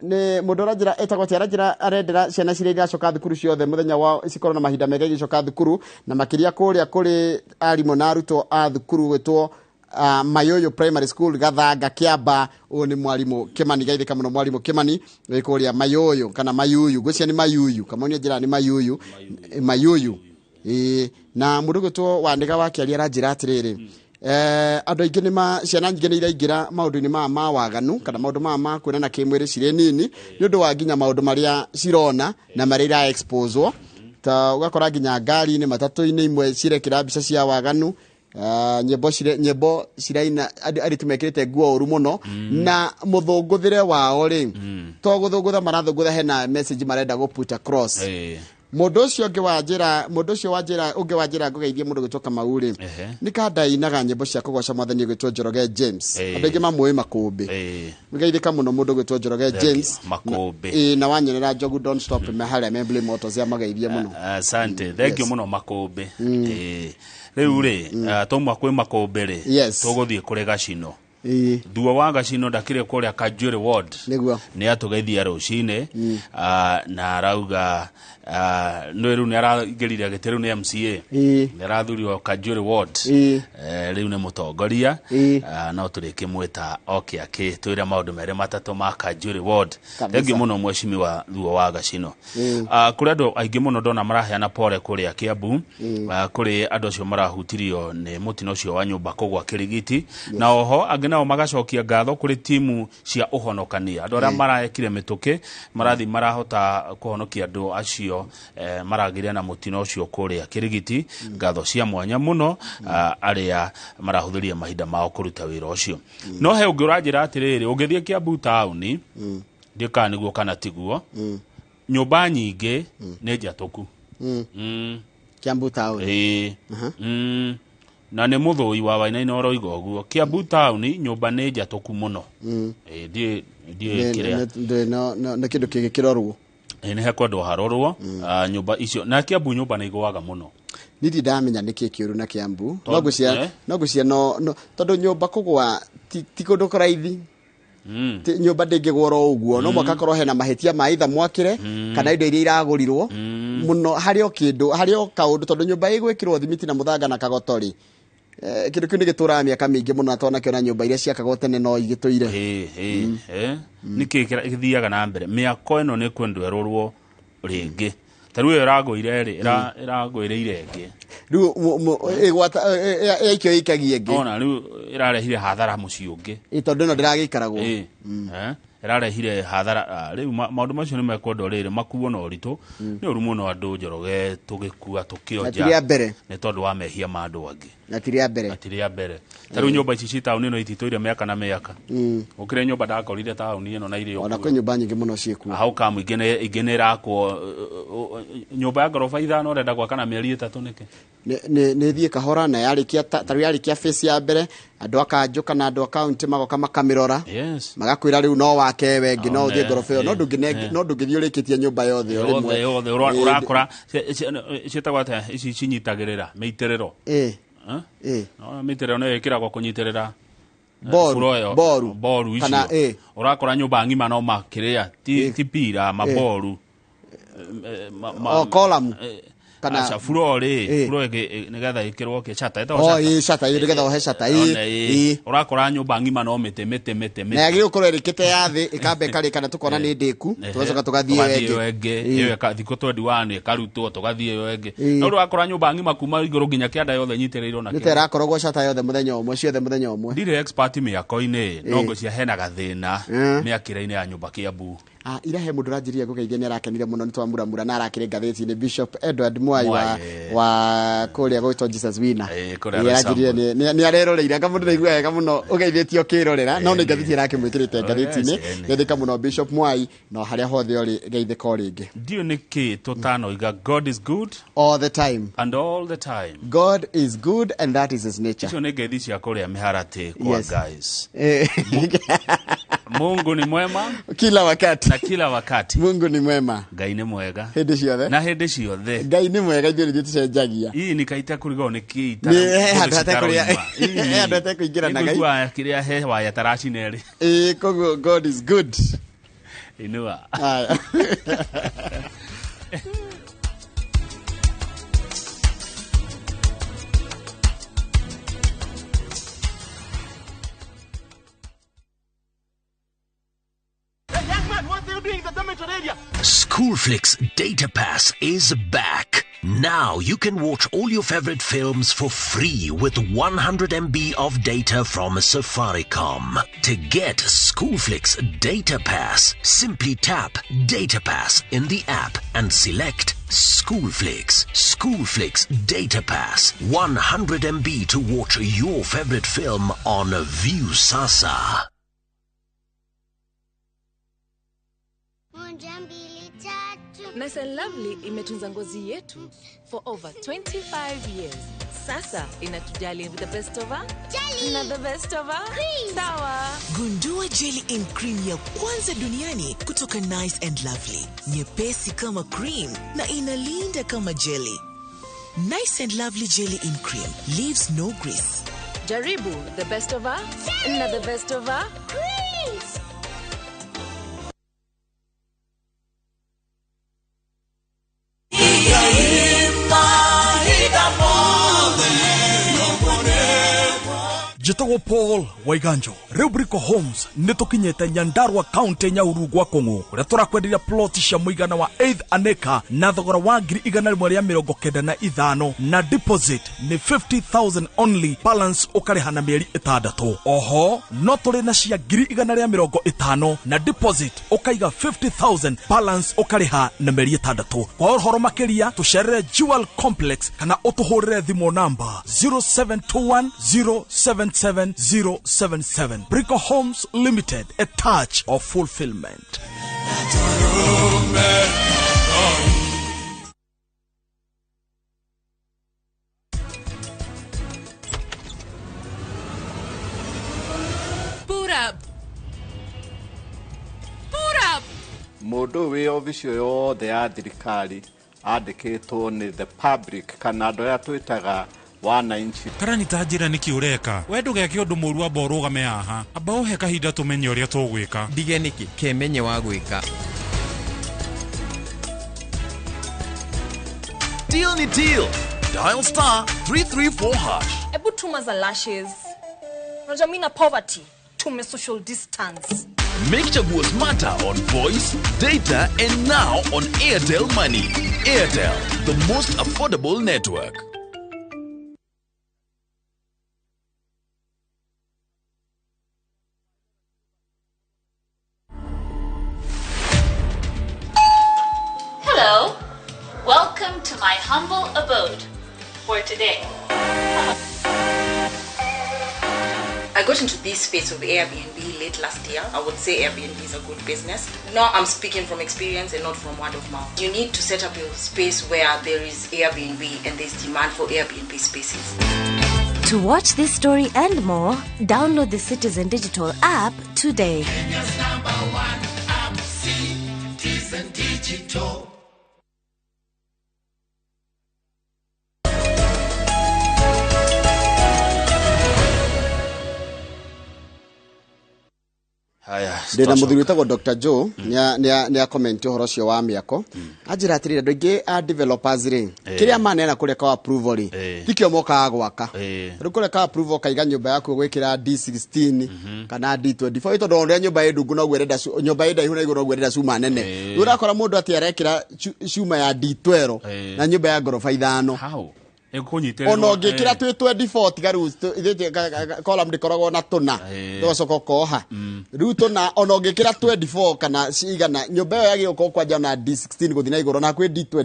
nĩ mũndũ ranjĩra etagwo Tiaranjĩra arendera ciana cirĩa igacoka thukuru ciothe mũthenya wa cikorwo na mahinda mega igĩcoka thukuru na makĩria kũrĩa kũrĩ arimũ na arutwo a thukuru gwĩtwo Mayoyo Primary School Gathanga Kiamba ũyũ nĩ mwarimũ Kimani gaithĩka mũno mwarimũ Kimani wĩkũrĩa Mayoyo kana Mayuyu gwĩcia nĩ Mayuyu kamonia njĩra nĩ Mayuyu na mũndũ gwĩtwo Wandĩga wa Kĩaria aranjĩra atĩrĩrĩ andũ aingĩ nĩ ciana nyingĩ nĩ iraingĩra maũndũ-inĩ ma waganu kana maũndũ ma kuonana kĩmwĩrĩ cirĩ nini nĩ ũndũ wa nginya maũndũ marĩa cirona na marĩa ira exposewo ta ugakora nginya ngari-inĩ matatũ-inĩ imwe cirekĩra mbica cia waganu nyĩmbo ciraina arĩtu mekĩrĩte nguo ũru mũno na mũthũngũthĩre wao rĩ to gũthũngũtha marathũngũtha hena message marenda go put across mũndũ ũcio ũngĩ wa njĩra ngũgeithie mũndũ gwĩtwo Kamau rĩ nĩ kandainaga nyĩmbo cia kũgoca mwathani gwĩtwo Njoroge James andũ aingĩ mamũĩ Makũmbĩ nĩgeithĩka mũno mũndũ gwĩtwo Njoroge James na wanyonera Njogu Don't Stop harĩa Membley Motors ya mageithie mũno.
Asante thengio mũno Makũmbĩ rĩu rĩ twauma kwĩ Makũmbĩ rĩ tũgũthiĩ kũrĩ Gacino Duo wa Gacino ndakĩrĩ kũrĩa Kajũrĩ Ward nĩ atũgeithia rũcinĩ na arauga no rĩu nĩ araingĩrire gĩtĩ rĩu nĩ MCA nĩ arathurirwo Kajũrĩ Ward rĩu nĩ mũtongoria no tũrĩkĩmwĩta oke twĩre maũndũ merĩ matatũ ma Kajũrĩ Ward thengio mũno mheshimiwa Duo wa Gacino. Kũrĩ andũ aingĩ mũno ndona maraheana pole kũrĩa Kiambu kũrĩ andũ acio marahutirio nĩ mũtino ũcio wa nyũmba kũgwa Kĩrigiti na oho angĩ nao magacokia ngatho kũrĩ timu cia ũhonokania andũ arĩa marekire mĩtũkĩ marathi marahota kũhonokia andũ acio maragĩria na mũtino ũcio kũrĩa Kĩrigiti ngatho cia mwanya mũno arĩa marahũthĩria mahinda mao kũruta wĩra ũcio. No he ũngĩ ũranjĩra atĩrĩrĩ ũngĩthiĩ Kiambu taũni ndĩka nĩguo kana tiguo nyũmba nyingĩ nĩ njatũku
Kiambu taũni
na nĩ mũthũi wa Wainaina oroiga ũguo Kiambu taũni nyũmba nĩ njatũku mũno ndiĩ kĩrĩa
nĩ kĩndũ kĩgĩkĩrorwo
nĩ hekwendwo harorwo nyũmba icio na Kiambu nyũmba nĩ igũaga mũno
niti ndamenya nĩkĩ kĩũru na Kiambu no ngũcia no tondũ nyũmba kũgwa ti kũndũ kũraithi nyũmba ndĩngĩgwora ũguo no mwaka korwo hena mahĩtia ma itha mwakĩre kana indo iria iragũrirwo mũno harĩ o kaũndũ tondũ nyũmba ĩgwĩkĩrwo thimiti na mũthanga na kagotori kĩndũ kĩu nĩ gĩtũraga mĩaka mĩingĩ mũno atona kĩona nyũmba iria ciakagwo tene no igĩtũire
nĩkĩ gĩthiaga na mbere mĩako ĩno nĩ kwendwo ĩrorwo rĩngĩ tarĩu ĩyo ĩragũire rĩ ĩragũire irenge
rĩu ĩikio ĩikagie ĩngĩ
ona rĩu ĩrarehire hathara mũciĩ ũngĩ
tondũ ĩno ndĩragĩikaragwo
rarehire hathara riu maundu macio ni mekwondo riri makuo no ritu ni urumu no andu njoroge tugikua tukionja ni tondu wa mehia ma andu angi atiria mbere taru nyumba ici citauni no ititũire miaka na miaka ukire nyumba ndakorire tauni ino na irio
ona kwa nyumba nyingi muno ciekua
hau kamu ingene rakwo nyumba ya gorofa ithano urenda gwaka na mieri 3 niki
ni thie kahora na yarikia taru yarikia face ya mbere andu akanjuka na andu account magoka makamirora magakwira riu no wake wengi no thie gorofa iyo no ndungithio rikitie nyumba yothe
urakora citagwata ici cinyitagirira meiterero no meiterero no ikiragwo kunyitirira boru icio urakora nyumba ngima no makiria ti pira maboru
column
kana flore nigetha ikirwo ke chata
chata nigetha ohe chata
urakora nyumba ngima no mete
na yagire ukorwo erikite yathi ikambe kari kana tukona ni ndiku tugacoka tugathie
wenge iyo thiko 21 ikarutwo tugathie wenge no urakora nyumba ngima kuma iguru nginya kianda yothe nyitirirwo na
niterakorogwo chata yothe muthenya umwe ciothe muthenya umwe
ndire expert miako-ini no ngo cia hena gathina miakire-ini ya nyumba Kiambu
irahe mundu ranjiria gugeithia ni arakenire muno nitwamuramura na arakire ngatheti ni Bishop Edward Mwai wa kuria gwitwo Jesus Wina ranjiria ni areroreire ngamundu igua wega muno ugeithitio kirorera no ni ngatheti yake mwikirite ngatheti-ini ngendeka muno Bishop Mwai no haria hothe ori geithika oringi
ndio niki tutano iga God is good
all the time
God
is good and that is his nature
icio ni ngeithi cia kuria miharati kwa guys Mungu ni mwema
kila wakati Mungu ni mwema
Ngai ni mwega
hindi ciothe
Ngai
ni mwega ithuĩ nĩ tucenjagia
ii ni kaita kurigwo ni kiita
handũ hate kuingira na Ngai
igua kiria he waya taracineri
koguo God is good
inua
Schoolflix Data Pass is back. Now you can watch all your favorite films for free with 100 MB of data from Safaricom. To get Schoolflix Data Pass, simply tap Data Pass in the app and select Schoolflix. Schoolflix Data Pass. 100 MB to watch your favorite film on View Sasa.
Nice and Lovely imetunza ngozi yetu for over 25 years. Sasa inatujali with the best of her jelly na the best of her cream. Sawa.
Gundua jelly in cream ya kwanza duniani kutoka Nice and Lovely. Nyepesi kama cream na inalinda kama jelly. Nice and Lovely jelly in cream leaves no grease.
Jaribu the best of her na the best of her cream.
Jitogo Paul Waiganjo Rubrico Homes nitukinyete Nyandarua County Nyahururu gwa Kongo uria turakwenderia plot cia muigana wa 8 aneka na thogora wa 195 na deposit ni 50,000 only, balance ukariha na mieri 6. Oho no turi na cia 150 na deposit ukaiga 50,000, balance ukariha na mieri 6. Kwa uhoro makiria tucerere Jewel Complex kana utuhurire thimo namba 0721077077. Brico Homes Limited, a touch of fulfillment.
Put up.
Mundu wi oficio yothe ya thirikari andikitwo ni the public kana andu ya twitaga wananchi.
Karani tajira niki ureka wendu geke undu muru amba urugame haha amba uhe kahinda tumenye uria tugwika
ndige niki kemenye wa gwika.
Deal ni deal. Dial star 334#.
Ebu tuma za lashes. Unajua mimi na poverty. Tume social distance.
Make chaguo smarter on voice, data and now on Airtel Money. Airtel, the most affordable network.
to my humble abode for today.
I got into this space of Airbnb late last year. I would say Airbnb is a good business. Now I'm speaking from experience and not from word of mouth. You need to set up your space where there is Airbnb and there's demand for Airbnb spaces.
To watch this story and more, download the Citizen Digital app today.
Kenya's #1 app, Citizen Digital.
ndina muthuri witagwo Dr. Joe ni a comment uhoro cio wa miako ajira atirire andu aingi a developers ri kiria manena kureka approval ri tikio moka gwaka ri kureka approval kaiga nyumba yaku gwikira D16 kana D24 ito ndo nyumba edungu no gwerenda nyumba ida ihuna igoro gwerenda cuma nene urakora mundu ati arekira cuma ya D12 na nyumba ya gorofa 5 ono ngikira twi 24 tigaru column ndikoragwo na tuna ndocoko koha riu tuna ono ngikira 24 kana cigana nyumba yo yagio kwanja na D16 guthina igoro na kwi D20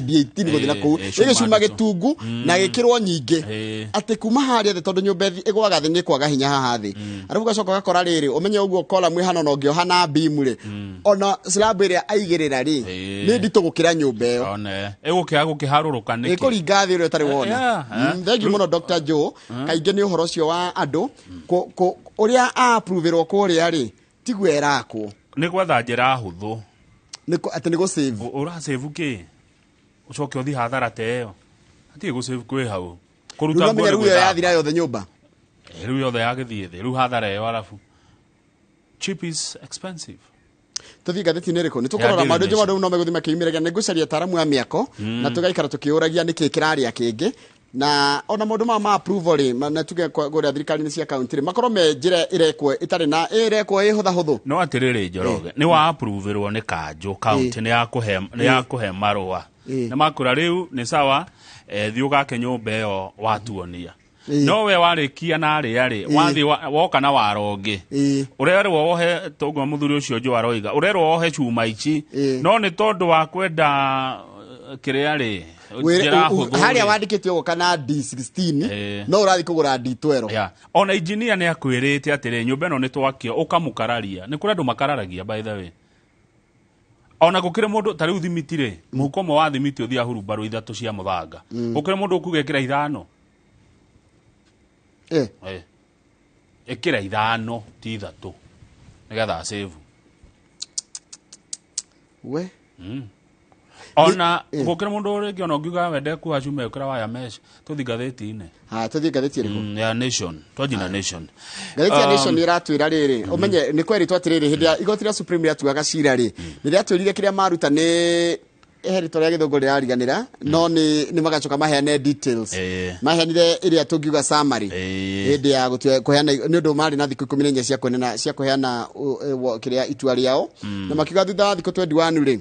D18 guthina ku igicuma gitungu na gikirwo nyingi ati kuma haria the tondu nyumba igwaga thi ni kwaga hinya haha thi arifu gacoka gakora riri umenye uguo column ihana no ngio hana beam ri ona slab iria aigirira ri ni ndito gukira nyumba yo
one egukira gukiharuruka niki
ikurigathi tari wona thegi muno Dr. Joe kainge ni uhoro cio wa andu uria approverwo kuria ri tigwera ko
ni gwatha njira huthu
niko ati ni go save
ura save ki ucoke uthi hathara teyo ati go save kwi hau kuruta
ngoro riu yathira yothe nyumba
riu yothe yagithie thi riu hathara yo arafu cheap is expensive
tuthi gatheti ni riko ni tukorora maundu nje maundu no meguthima kiimiragia ni ngucaria taramu ya miako na tugaikara tukiuragia niki kiraria kingi na ona maundu ma approval na tuge kuria thirikari ni cia county makorwo me njira irekwo itari na irekwo ihutha huthu
no atiriri Njoroge ni wa approverwo ni kanjo county ni ya kuhe marua na makura riu ni sawa thiuga ke nyumba yo watuonia no we warikia na ari wathi woka na warongi urerwo wohe togwa muthuri ucio jo aroiga urerwo wohe chuma ici no ni tondu wa kwenda kiria ri
haria wandikitio woka na D16 no urathi kugura D12
ona engineer ni akwirite atire nyumba no ni twakio ukamukararia ni kuri andu makararagia by the way ona gukire mundu tari uthimitire mukomo wa thimiti uthia hurumbaru 3 cia muthanga gukire mundu ukugekira 5 ekira 5 ti 3 nigetha save
we
ona gukira mundu uri ona ngiuga wende ku acume ukira waya mesh tuthi gatheti-ini
tuthi gatheti riko
ya nation twajina nation
gatheti ya nation iratwira riri umenye ni kweri twatiriri hindi igoti ria supreme riatuaga cira ri ni riatwirire kiria maruta ni eherito ria githungu riariganira no ni magacoka maheane details maheanire iria tungiuga summary hindi ya kuheana ni undu mari na thiku 14 cia kuheana kiria itua riao na makiuga thutha thiku 21 ri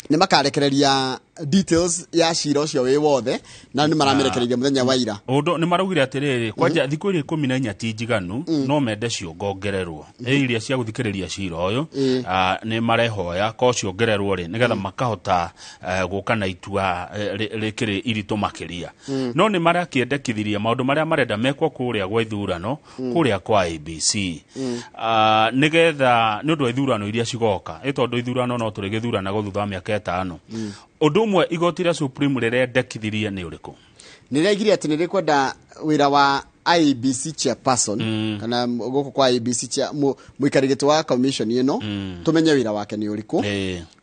ni makarekereria details ya cira ucio wi wothe na ni maramerekereria muthenya wa ira
undu ni marugire atiriri kwanja thiku iri 14 ti njiganu no mende cio ngongererwo iria cia guthikiriria cira uyu ni marehoya ko ciongererwo ri nigetha makahota guka na itua rikiri iritu makiria no ni marakiendekithiria maundu maria marenda mekwo kuria gwa ithurano kuria kwa ABC nigetha ni undu wa ithurano iria cigoka itondu ithurano no turi githurana guthutha miaka 5 undu mwe igoti ria supreme rirendekithirie ni uriku
nirigire ati nirikwenda wira wa IBC chairperson kana goko kwa IBC cha muikarigito wa commission ino tumenye wira wake ni uriku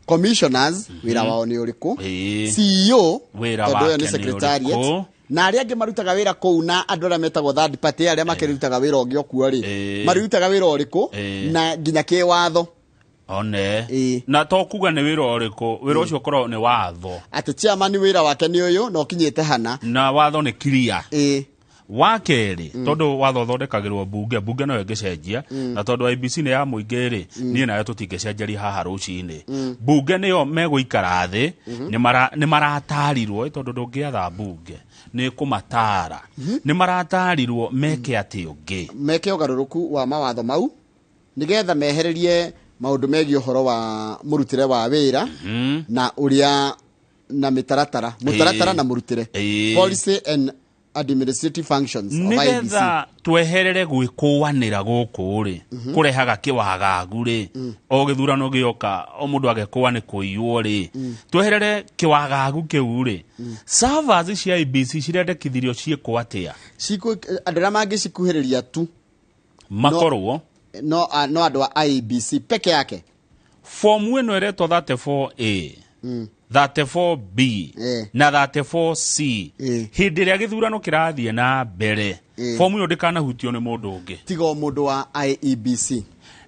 commissioners wira wao ni uriku CEO
wira wake
ni secretariat na aria angi marutaga wira kou na andu aria metagwo third party aria makirutaga wira ungi okuo ri marutaga wira uriku na nginya ki watho
one na to kuga ni wira uriku wira ucio korwo ni watho
ati chairman wira wake ni uyu no kinyite hana
na watho ni clear wakeri tondu watho thondekagirwo bunge no yengecenjia na tondu IBC ni ya muingi ri nie nayo tutingecenjeria haha ruciini bunge niyo meguikara thi ni maratarirwo tondu ndungiatha bunge ni kumatara ni maratarirwo meke ati ungi
meke ugaruruku wa mawatho mau nigetha mehererie maundu megi uhoro wa murutire wa wira na uria na mitaratara na murutire policy and administrative functions of IBC
nigetha tweherere gwikuanira guku ri kurehaga kiwagagu ri o githurano gioka o mundu agekwa ni kuiywo ri tweherere kiwagagu kiu ri servers cia IBC cirendekithirio ciiko atia
ciiko andira mangi cikuhiriria tu
makorwo
no andu a IBC peke yake
form ino iretwo 34A 34B na 34C hindi ria githurano kirathie na mbere form ino ndikanahutio ni mundu ungi
tigo mundu wa IEBC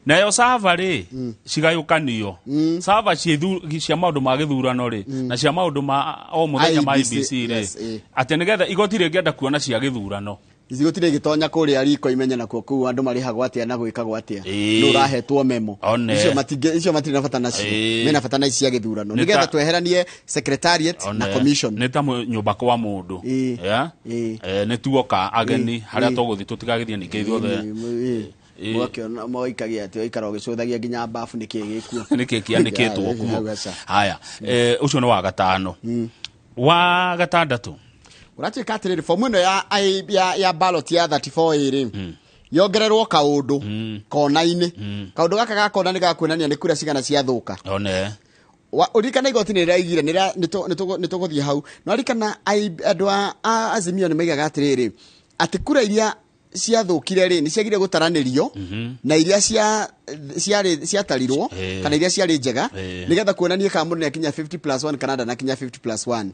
nayo server ri cigayukanio server cia maundu ma githurano ri na cia maundu ma o muthenya ma IBC ri ati nigetha igoti ringienda kuona cia githurano
izigotire gitonya kuria riko imenya nako ku andu marihagwo atia na gwikagwo atia no rahetwo memo icio matire na bata nacio mena bata na cia githurano nigetha tweheranie secretariat na commission
neta nyumba kwa mundu ya ne tuoka ageni haria tuguthi tutigagithie ninge ithuothe
mwake moikagia ati oikara ogicuthagia nginya bafu nikigikuo
nikikitwo kuo haya ucio no wa gatano wa gatandatu
uratuika atiriri form ino ya ballot ya 34 iri yongererwo kaundu kona-ini kaundu gaka gakona ni gakwonania ni kura cigana cia thuka
one
urikana igoti ni raigire ni tuguthie hau no arikana andu a Azimio ni maigaga atiriri ati kura iria cia thukire ri ni ciagire gutaranirio na iria cia tarirwo kana iria ciari njega nigetha kuonania ka mundu ni akinya 50+1 kana na kinya 50+1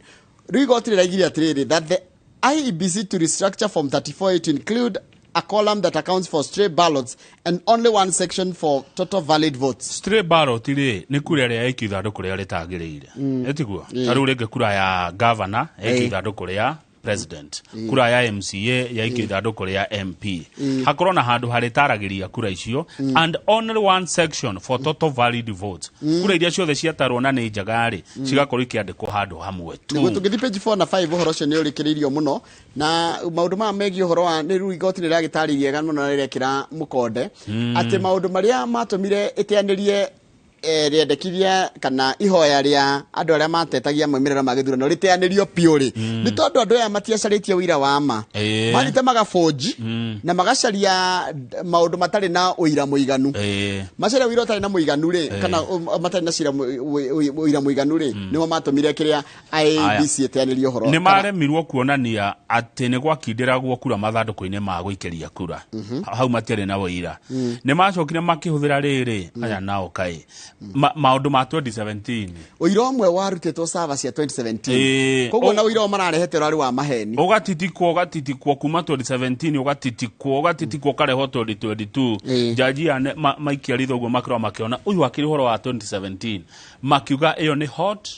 Rigotri raigire atiriri that the IEBC to restructure from 34 to include a column that accounts for stray ballots and only one section for total valid votes.
Stray ballot ri ni kura ria ikithanduku ria ritagirire etiguo taru ringe kura ya governor ikithanduku ria president kura ya MCA ya ikithanduku ria MP hakorwo na handu haritaragiria kura icio and only one section for total valid votes kura iria ciothe ciatarwo na ni njagari cigakorwo ikiandikwo handu hamwe tu
niguo tungithi page 4 na 5 uhoro cio ni urikiririo muno na maundu ma megi uhoro wa ni ru igoti ni ragitaririe gan muno rirekira mukonde ati maundu maria matumire itianirie riendekithia kana ihoya ria andu aria matetagia maumirira magithurano riteanirio piuri ni tondu andu aya matiacaritie wira wa ma marite magafoji na magacaria maundu matari na uira muiganu macaria wira utari na muiganu ri kana matari na cira uira muiganu ri nimo matumire kiria IEBC iteanirio horo
ni maremirwo kuonania ati ni gwakindiragwo kura mathanduku-ini ma guikeria kura hau matiari na wira ni macokire makihuthira riri aya nao kai maundu ma 2017
uira omwe warutitwo server cia 2017 koguo na uira mararehete rari wa maheni
ugatitikwo kuma 2017 ugatitikwo kareho 2022 jaji ane maikia ritho guo makiro makiona uyu akiri horo wa 2017 makiuga iyo ni hot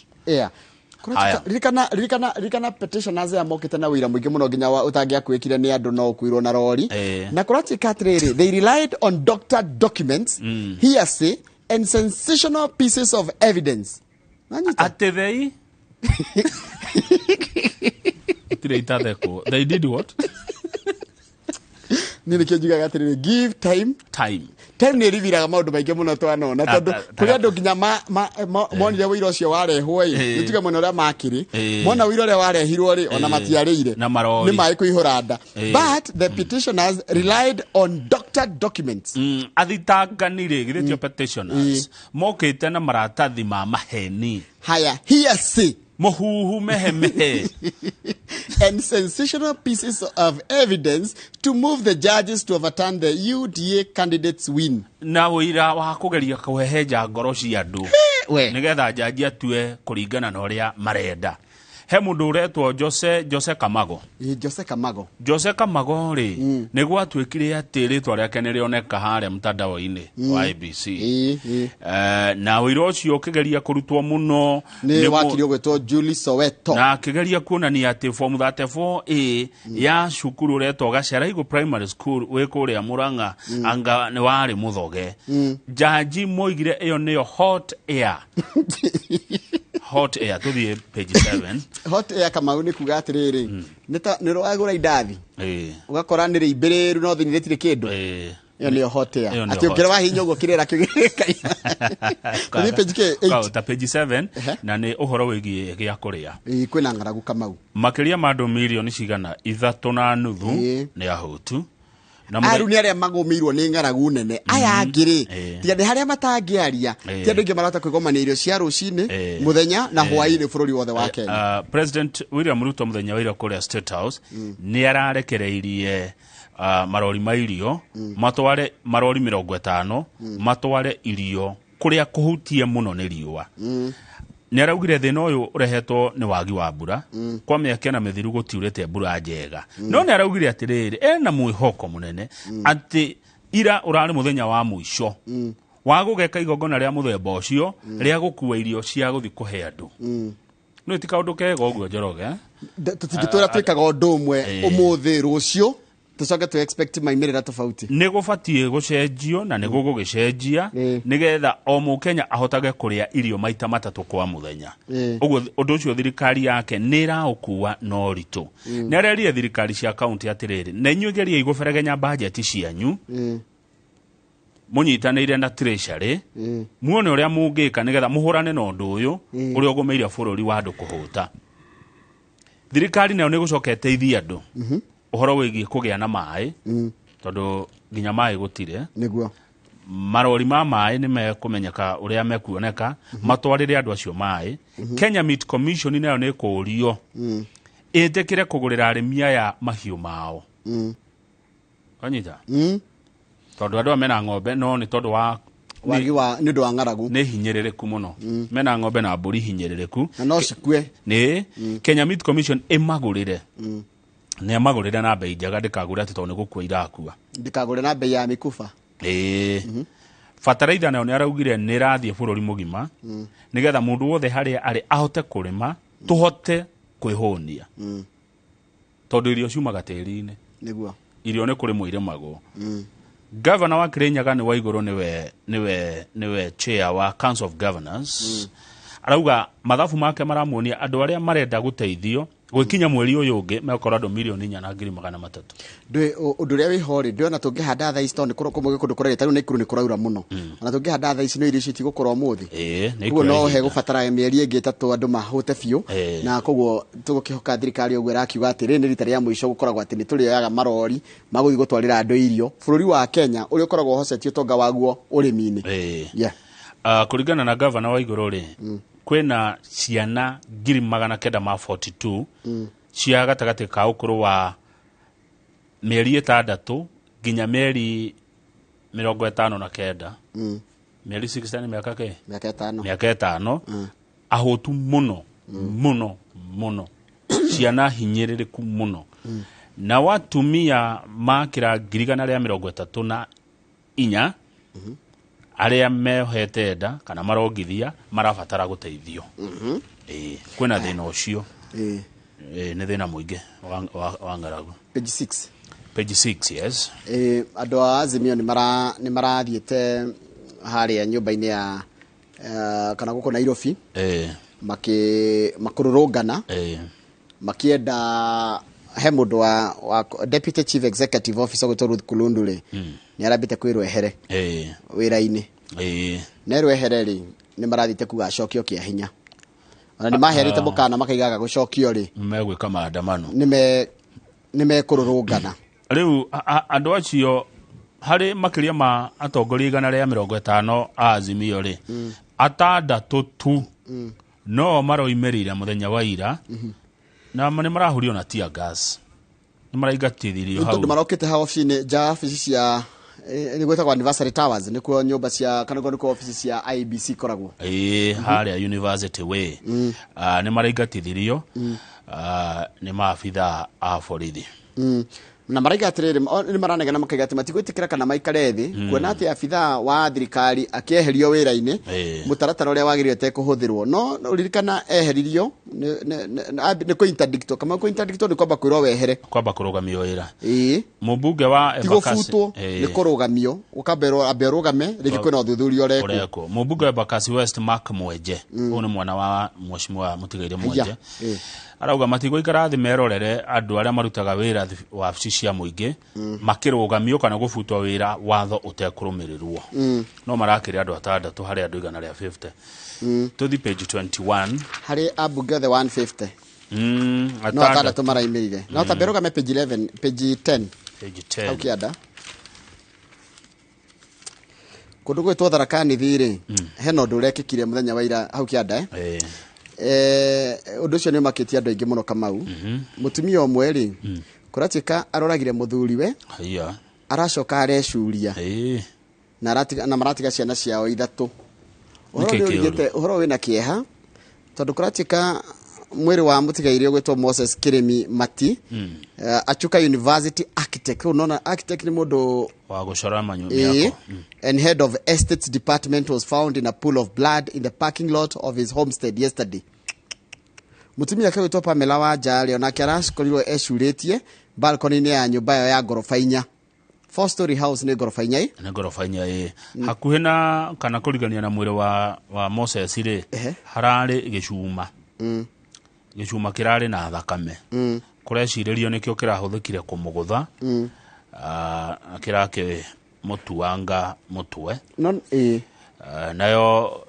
Rikana petitioners ya mokite na wira mwingi muno nginya utangia kwikire ni andu no kuirwo na rori na kuratika atiriri they relied on doctored documents hearsay and sensational pieces of evidence. They did what?
Give time ni riviraga maundu maingi muno twanona tondu kuri andu nginya monire wira ucio warehwo nituge muno ria makiri mona wira ria warehirwo ri ona matiarire ni mai kuihura nda but the petitioners relied on doctored documents
athitanganire githitio petitioners mokite na maratathi ma maheni
haya hearsay
mohuhu mehemehe
and sensational pieces of evidence to move the judges to overturn the UDA candidates win.
Na wira wa kugeria kuhehenja ngoro cia andu nigetha jaji atue kuringana na uria marenda he mundu uretwo Jose Kamago Jose Kamago ri niguo atwikire ati ritwa riake ni rioneka haria mtandao-ini wa IBC na wira ucio ukigeria kurutwo muno
ni wakiri gwetwo Julie Soweto
na akigeria kuonania ati form 34A ya cukuru uretwo Gaceraigo Primary School wikuria Murang'a anga ni wari muthoge jaji moigire iyo niyo hot air hot air tuthie page 7
hot air kama ni kuga atiriri ni rwagura indathi ugakora ni rimbiriru no thini ritire kindu Yo nĩ hotea. Ati ũngĩra hinya ũguo kirera kĩgĩka. Kũrĩ page ke 8.
Ta page 7 na nĩ ũhoro wĩgiĩ gĩa kũrĩa.
Kwĩna ng'aragu Kamau.
Makĩria ma andũ milioni cigana 3.5 nĩ ahũtu.
Aru nĩ arĩa magũmĩirwo nĩ ng'aragu nene. Aya angĩrĩ tiga nĩ harĩa matangĩaria. Ti andũ aingĩ marahota kwĩgomania irio cia rũcinĩ, mũthenya na hwaĩ-inĩ bũrũri wothe wa Kenya.
President William Ruto mũthenya wa ira kũrĩa State House nĩ ararekereirie marori ma irio matware marori 50 matware irio kũrĩa kũhutie mũno nĩ riũa. Nĩ araugire thĩna ũyũ ũrehetwo nĩ wagi wa mbura kwa mĩaka na mĩthiru gũtiurĩte mbura njega. No nĩ araugire atĩrĩrĩ ena mwĩhoko mũnene atĩ ira ũrarĩ mũthenya wa mũico wa gũgeka igongona rĩa mũthemba ũcio rĩa gũkua irio cia gũthiĩ kũhe andũ. No ti kaũndũ kega ũguo Njoroge.
Tũtingĩtũra twĩkaga ũndũ ũmwe ũmũthĩ rũciũ tucoke tu expect maimĩrĩra tofauti.
Nĩ gũbatie gũcenjio na nĩ gũgũgĩcenjia nĩgetha o Mũkenya ahotage kũrĩa irio maita matatũ kwa mũthenya. Ũguo ũndũ ũcio thirikari yake nĩ ĩraũkua no ritũ. Nĩ arerire thirikari cia kaunti atĩrĩrĩ na inyuĩ geriai gũberegenya bajeti cianyu mũnyitanĩire na treasury muone ũrĩa mũngĩka nĩgetha mũhũrane na ũndũ ũyũ ũrĩa ũgũmĩire bũrũri wa andũ kũhũta. Thirikari nayo nĩ gũcoka ĩteithie andũ ũhoro wĩgiĩ kũgĩa na maĩ tondũ nginya maĩ gũtire.
Nĩguo
marori ma maĩ nĩ mekũmenyeka ũrĩa mekuoneka matwarĩre andũ acio maĩ. Kenya Meat Commission nayo nĩ kũũrio ĩtĩkĩre kũgũrĩra arĩmi aya mahiũ mao. Wanyita tondũ andũ mena ng'ombe no nĩ tondũ wa
wagi wa nĩ ũndũ wa ng'aragu
nĩ hinyĩrĩrĩku mũno. Mena ng'ombe na mbũri hinyĩrĩrĩku
na no cikue.
Nĩ Kenya Meat Commission ĩmagũrĩre nĩ amagũrĩre na bei njega ndĩkagũre atĩ tondũ nĩ gũkua irakua.
Ndĩkagũre na bei ya mĩkuba.
Bataraitha nayo nĩ araugire nĩ ĩrathiĩ bũrũri mũgima nĩgetha mũndũ wothe harĩa arĩ ahote kũrĩma tũhote kwĩhũnia tondũ irio ciumaga tĩri-inĩ.
Nĩguo
irio nĩ kũrĩ mwĩrĩmagwo. Governor wa Kirinyaga nĩ Waigũrũ niwe chair wa Council of Governors. Arauga mathabu make maramuonia andũ arĩa marenda gũteithio gũkinya mweri ũyũ ũngĩ mekora andũ milioni 4,300.
Ũndũ ũrĩa wĩho-rĩ ndĩona tũngĩhanda thaa ici tondũ nĩ kũndũ kũrĩa tarĩu nĩ ikũrũ nĩ kũraura mũno. Ona tũngĩhanda thaa ici no irio icio itigũkũra ũmũthĩ. Ũguo no he gũbatara mĩeri ĩngĩ ĩtatũ andũ mahũte biũ na koguo tũgũkĩhoka thirikari ũguo ĩrakiuga atĩ rĩrĩ nĩ rita rĩa mũico gũkoragwo atĩ nĩ tũrĩoyaga marori magũthiĩ gũtwarĩra andũ irio. Bũrũri wa Kenya ũrĩa ũkoragwo ũhocetio ũtonga waguo ũrĩmi-inĩ.
Kũringana na Governor Waigũrũ-rĩ kwĩna ciana 942 cia gatagatĩ ka ũkũrũ wa mĩeri 6 nginya mĩeri 59. Mĩeri 60 nĩ mĩaka ke? Mĩaka 5 ahũtu mũno ciana hinyĩrĩrĩku mũno na watumia makĩra 134 arĩa mehete nda kana marongithia marabatara gũteithio. Kwĩna thĩna ũcio. Nĩ thĩna mũingĩ wa ng'aragu. Page 6 yes.
Andũ a Azimio nĩ marathiĩte harĩa nyũmba-inĩ ya kana gũkũ Nairobi makũrũrũngana makĩenda he mũndũ wa Deputy Chief Executive Officer gwĩtwo Ruth Kulundu-rĩ nĩ arambĩte kwĩrwehere wĩra-inĩ. Na rwehere-rĩ nĩ marathiĩte kuga acokio kĩa hinya. Ona nĩ maherĩte mũkana makaigaga gũcokio-rĩ
megwĩka maandamano
nĩ mekũrũrũngana.
Rĩu andũ acio harĩ makĩria ma atongoria 150 a Azimio-rĩ 6 tu no maroimĩrĩire mũthenya wa ira na nĩ marahurio na tear gas. Nĩ maraingatithirio hau.
Tondũ marokĩte ha ofici-inĩ ja ofici cia nĩ gwĩtagwo Anniversary Towers nĩkuo nyũmba cia kana nĩkuo ofici cia IBC koragwo.
Harĩa University Way. Nĩ maraingatithirio nĩ maabitha a borithi.
Na maraiga atĩrĩrĩ nĩ maranegena makaiga atĩ matigwĩtĩkĩra kana maikare thĩ kuona atĩ abitha wa thirikari akĩeherio wĩra-inĩ mũtaratara ũrĩa wagĩrĩire kũhũthĩrwo no ririkana eheririo nä kå interdictwo kama kå interdictwo nä kwamba kwä ro wehere
kwamba kå rå gamio wä ra
ĩĩ
mũmbunge wa
tigå butwo nä kå rå gamio å kamberwo ambe å rå game rä ngä kwä na å thuthuria å rekwo
mũmbunge wa Embakasi West Mark Mwenje ũyũ nĩ mwana wa mheshimiwa Mũtigaire Mwenje arauga matigũikara thĩ merorere andũ arĩa marutaga wĩra wabici cia mũingĩ makĩrũgamio kana gũbutwo wĩra watho ũtekũrũmĩrĩrwo no marakĩrĩ andũ atandatũ harĩ andũ igana rĩa 50 to the page 21
harĩ ambunge othe 150 no atandatũ maraimĩrire no ta berũgame page 11 page 10 hau kĩanda kũndũ gwĩtwo Tharaka Nithi rĩ hena ũndũ ũrekĩkire mũthenya wa ira hau kĩanda ũndũ ũcio nĩ ũmakĩtie andũ aingĩ mũno Kamau mũtumia ũmwe rĩ kũratuĩka aroragire mũthuriwe aracoka arecuria na maratiga ciana ciao ithatũ ũhoro wĩna kĩeha tondũ kũratuĩka mwĩrĩ wa mũtigaire ũgwĩtwo Moses Kĩrĩmi Mati Achuka University architect unaona architect ni mũndũ
wa gũcora manyũmba yako
and head of estates department was found in a pool of blood in the parking lot of his homestead yesterday. Mutumia kagwĩtwo Pamela wa Njari onake arakorirwo ecurĩtie balcony-inĩ ya nyũmba ya gorofa 4 4-story house nĩ gorofa 4
nĩ gorofa 4 hakuhĩ na kana kũrigania na mwĩrĩ wa Moses rĩ hararĩ gĩcuma gĩcuma kĩrarĩ na thakame kũrecirĩrio nĩkĩo kĩrahũthĩkire kũmũgũtha kĩrake mũtuanga mũtwe nayo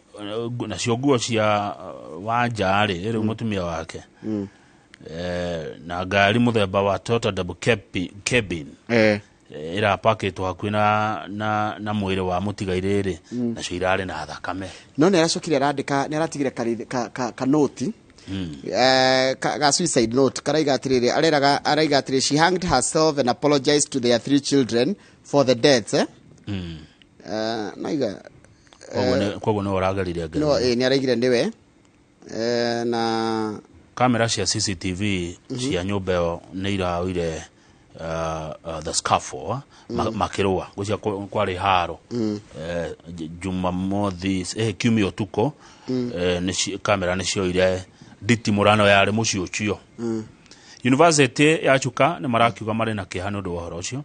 nacio nguo cia Wanjarĩ rĩu mũtumia wake na ngari mũthemba wa Toyota double cabin ĩrapakĩtwo hakuhĩ na mwĩrĩ wa mũtigaire rĩ nacio irarĩ na thakame
no nĩ aracokire arandĩka nĩ aratigire kanoti ga suicide note karaiga atiriri araiga atiriri she hanged herself and apologized to their 3 children for the deaths naiga
koguo no ũragarire ngari
no nĩ araigire ndiwe na
kamera cia CCTV cia nyũmba ĩyo nĩ iraoire the scaffold makĩrũa gũcia kwarĩ haro Jumamothi kiumia ũtukũ kamera nĩ cioire nditimũrano yarĩ mũciĩ ũcio University ya Chuka nĩ marakiuga marĩ na kĩeha nĩ ũndũ wa ũhoro ũcio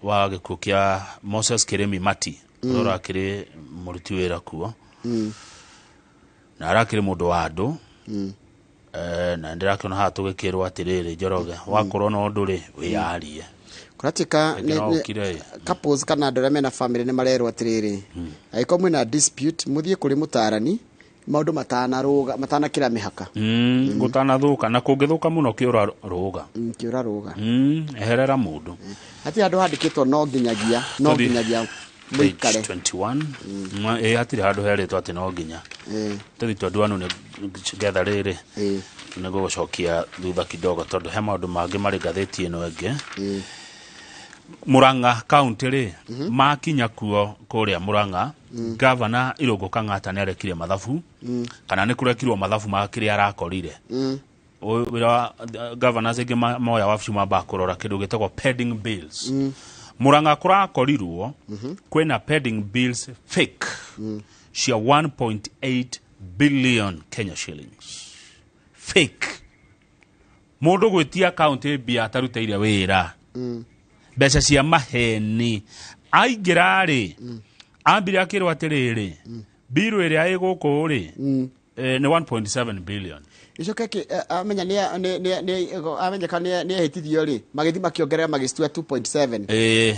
wa gĩkuũ kĩa Moses Kĩrĩmi Mati ũrĩa akĩrĩ mũruti wĩra kuo na arakĩrĩ mũndũ wa andũ na ndĩrakĩona haha tũgĩkĩrwo atĩrĩrĩ Njoroge wakorwo na ũndũ rĩ wĩyarie
kũratika couples kana andũ arĩa mena family nĩ marerwo atĩrĩrĩ angĩkorwo mwĩna dispute mũthiĩ kũrĩ mũtaarani maũndũ matanakĩra mĩhaka
gũtanathũka na kũngĩthũka mũno kĩũra rũga eherera mũndũ
hatirĩ handũ handĩkĩtwo no nginyagia mũikare
21 hatirĩ handũ herĩtwo atĩ no nginya tũthiĩ twenduanu nĩgetha rĩrĩ nĩgũgũcokia thutha kidogo tondũ he maũndũ mangĩ marĩ ngathĩti ĩno ĩngĩ Murang'a county rĩ makinya kuo kũrĩa Murang'a governor Irũngũ Kang'ata nĩ arekire mathabu kana nĩ kũrekirwo mathabu ma kĩrĩa arakorire wĩra governors aingĩ moya wabici mamba kũrora kĩndũ gĩtagwo pending bills Murang'a kũrakorirwo kwĩna pending bills fake cia 1.8 billion Kenya shillings fake mũndũ gwĩtia county mbia atarutĩire wĩra mbeca cia maheni aingĩra rĩ ambire akĩrwo atĩrĩrĩ bill ĩrĩa ĩgũkũ rĩ nĩ 1.7 billion
icoke amenya amenyeka nĩ ehĩtithio rĩ magĩthi makĩongerera magĩcitua 2.7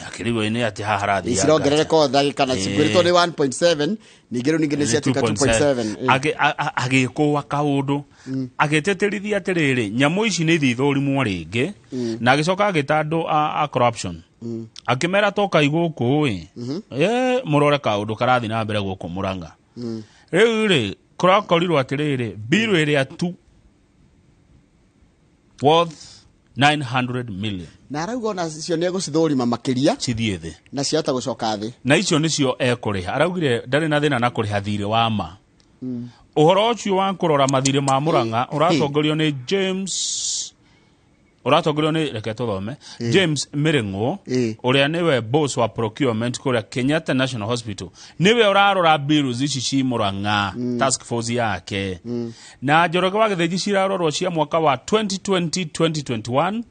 akĩrigwo nĩ atĩ haha harathiĩ
cirongerereka ndagĩka na cigwĩrĩtwo nĩ 1.7 ningĩ rĩu ningĩ nĩ ciatuĩka 2.7
agĩkũa kaũndũ agĩtĩtĩrithia atĩrĩrĩ nyamũ ici nĩ ithithũrimwo rĩngĩ na agĩcoka agĩta andũ a corruption akĩmera toka igũkũ mũrore kaũndũ karathiĩ na mbere gũkũ Murang'a rĩu rĩ kũrakorirwo atĩrĩrĩ bill ĩrĩa tu worth 900 million
na arauga ona cio nĩ egũcithũrima makĩria
cithiĩ thĩ
na ciahota gũcoka thĩ
na icio nĩcio ekũrĩha araugire ndarĩ na thĩna na kũrĩha thirĩ wa ma ũhoro ũcio wa kũrora mathirĩ ma Murang'a ũratongorio nĩ James Uratongorio ni reke tuthome James Mirengo uria niwe boss wa procurement kuria Kenyatta National Hospital niwe urarora bills ici ci Murang'a task force yake na Njoroge wa Githinji cirarorwo cia mwaka wa 2020-2021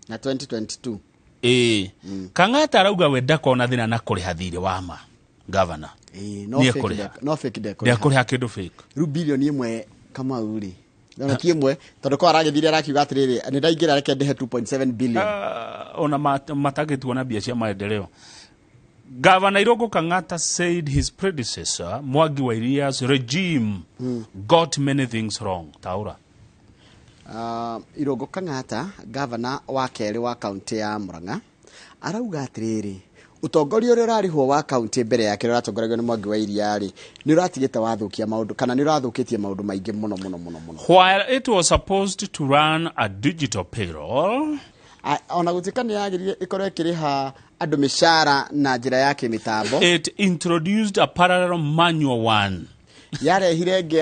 na 2022
Kang'ata arauga we ndakona thina na kuriha thirĩ wa ma governor
no fake deco
ndakuriha kindu fake
ru bilioni imwe kama uri na kiemwe tondu ko aragithire arakiuga atiriri ni ndaingira reke ndehe 2.7 billion
ona matagitwo na bia cia maendeleo. Governor Irungu Kang'ata said his predecessor Mwangi wa Iria's regime got many things wrong. Taura
Irungu Kang'ata governor wa keri wa county ya Murang'a arauga atiriri utongoria uria urarihwo wa county mbere yake uratongoragio ni Mwangi wa Iria ri ni uratigite wathukia maundu kana ni urathukitie maundu maingi muno.
While it was supposed to run a digital payroll,
ona gutika ni yagirire ikorwo ikiriha andu mishara na njira yake mitambo,
it introduced a parallel manual one
yarehire nge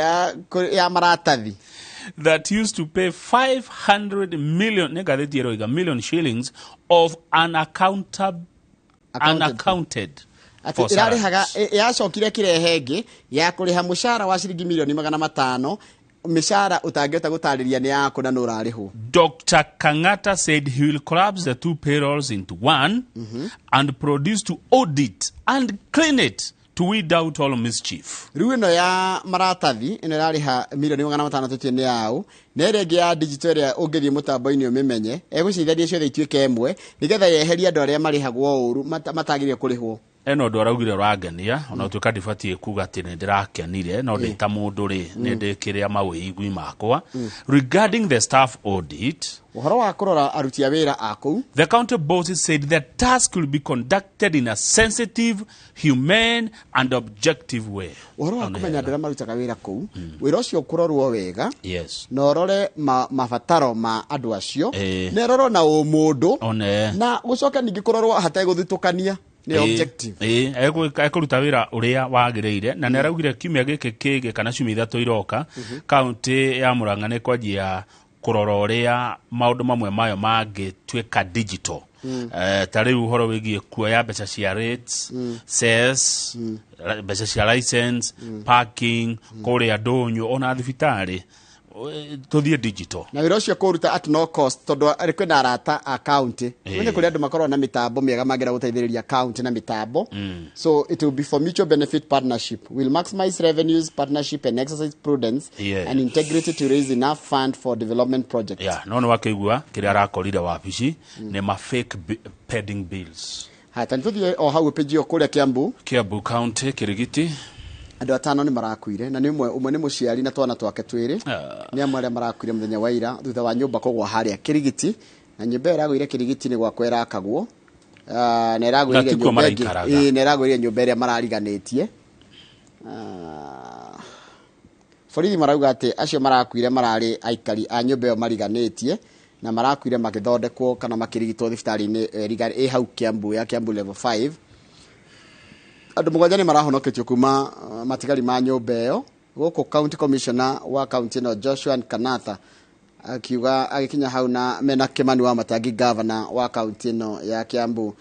ya maratathi
that used to pay 500 million shillings of unaccounted
irarihaga yacokire kirehengi ya kuriha mushara wa shilingi milioni 500 mishara utangiota gutariria ni yako na nurariho.
Dr. Kang'ata said he will collapse the two payrolls into one and produce to audit and clean it to weed out all mischief.
Riu ya maratathi ino rariha milioni 500 tutine yao na rege ya digital ya ungithie mutambo-ini umimenye egucitharia ciothe ituike emwe nigetha yeheria andu aria marihagwo uru matagirie kurihwo.
Eno ndo araugire ragenia ona utuika ndibatie kuga ati ni ndirakenire no ndita mundu ri ni ndikiria mawigwi makwa regarding the staff audit.
Uhoro wa kurora aruti a wira aku,
the county boss said the task will be conducted in a sensitive, humane and objective way.
Uhoro wa kumenya ndira marutaga wira ku wira ucio kurorwo wega
no
rore mabataro ma andu acio ne roro na umundu na gucoka ningi kurorwo hateguthitukania ni objective
ekuruta wira uria wagireire na ne araugire kiumia giki kige kana ciumia ithatu iroka county ya Murang'a ne kwajia kurora uria maundu mamwe mayo mangituika digital tari uhoro wigie kuoya mbeca cia rates cess mbeca cia license parking kuria ndonyo ona thibitari tuthie digital
na wira ucio kuruta at no cost tondu ariko na arata account wene kuri andu makorwo na mitambo miega magira guteithiriria account na mitambo so it will be for mutual benefit partnership. We'll maximize revenues partnership and exercise prudence and integrity to raise enough fund for development projects.
no wakigua kiri arakorire wabici ne ma fake pending bills
tuthie o hau page kuria Kiambu
county Kirigiti.
Andu atano ni marakuire na ni umwe ni muciari na twana twake twiri ni amwe aria marakuire muthenya wa ira thutha wa nyumba kugwa haria Kirigiti na nyumba iraguire Kirigiti ni gwakwa irakagwo na iraguire nyumba ni iraguire nyumba iria marariganitie borithi marauga ati acio marakuire marari aikari a nyumba iyo mariganitie na marakuire magithondekwo kana makirigitwo thibitari-ini hau Kiambu level 5. Andu mugwanja ni marahonoketio kuma matigari ma nyumba iyo guku county commissioner wa county no Joshua Kanatha akiuga agikinya hau na mena Kimani wa Matangi governor wa county no ya Kiambu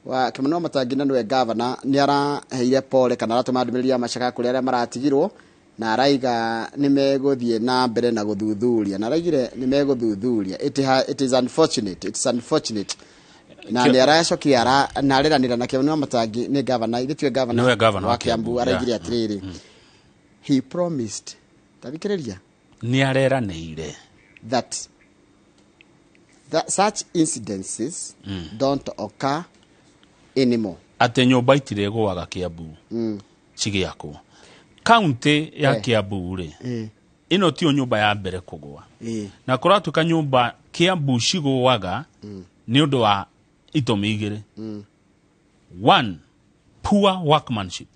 wa Kimani wa Matangi na niwe governor ni araheire pole kana aratuma ndumiriria macaka kuri aria maratigirwo na araiga ni meguthie na mbere na guthuthuria na araigire ni meguthuthuria it is unfortunate na ni aracoki na areranira na Kimani wa Matangi ni governor ithiwe governor wa Kiambu araigire atiriri he promised tabikiriria
ni areranire
that such incidences don't occur anymore.
Ate nyumba itire gwaga Kiambu cigiakwo county ya Kiambu ri ino tio nyumba ya mbere kugwa na kuratuka nyumba Kiambu cigwaga ni undu wa itumi igire one poor workmanship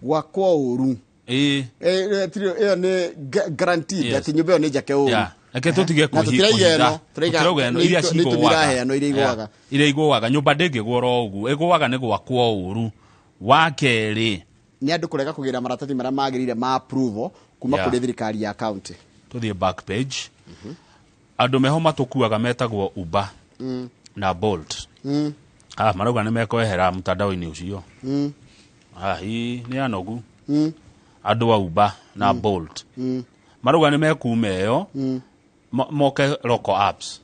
gwakwa uru iyo ni guaranteed ati nyumba iyo ni njake uru
ake tutige kuhika turauga iria cigwaga iria igwaga nyumba ndingigwora ugu igwaga ni gwakwa uru wa keri
ni andu kurega kugira maratathi maria magirire ma approval kuma kuri thirikari ya county.
To the back page andu meho matukuaga metagwo Uber na Bolt marauga nĩ mekwehera mtandao-inĩ ucio hii nĩ anogu andu wa Uber na Bolt marauga nĩ mekumeyo moke local apps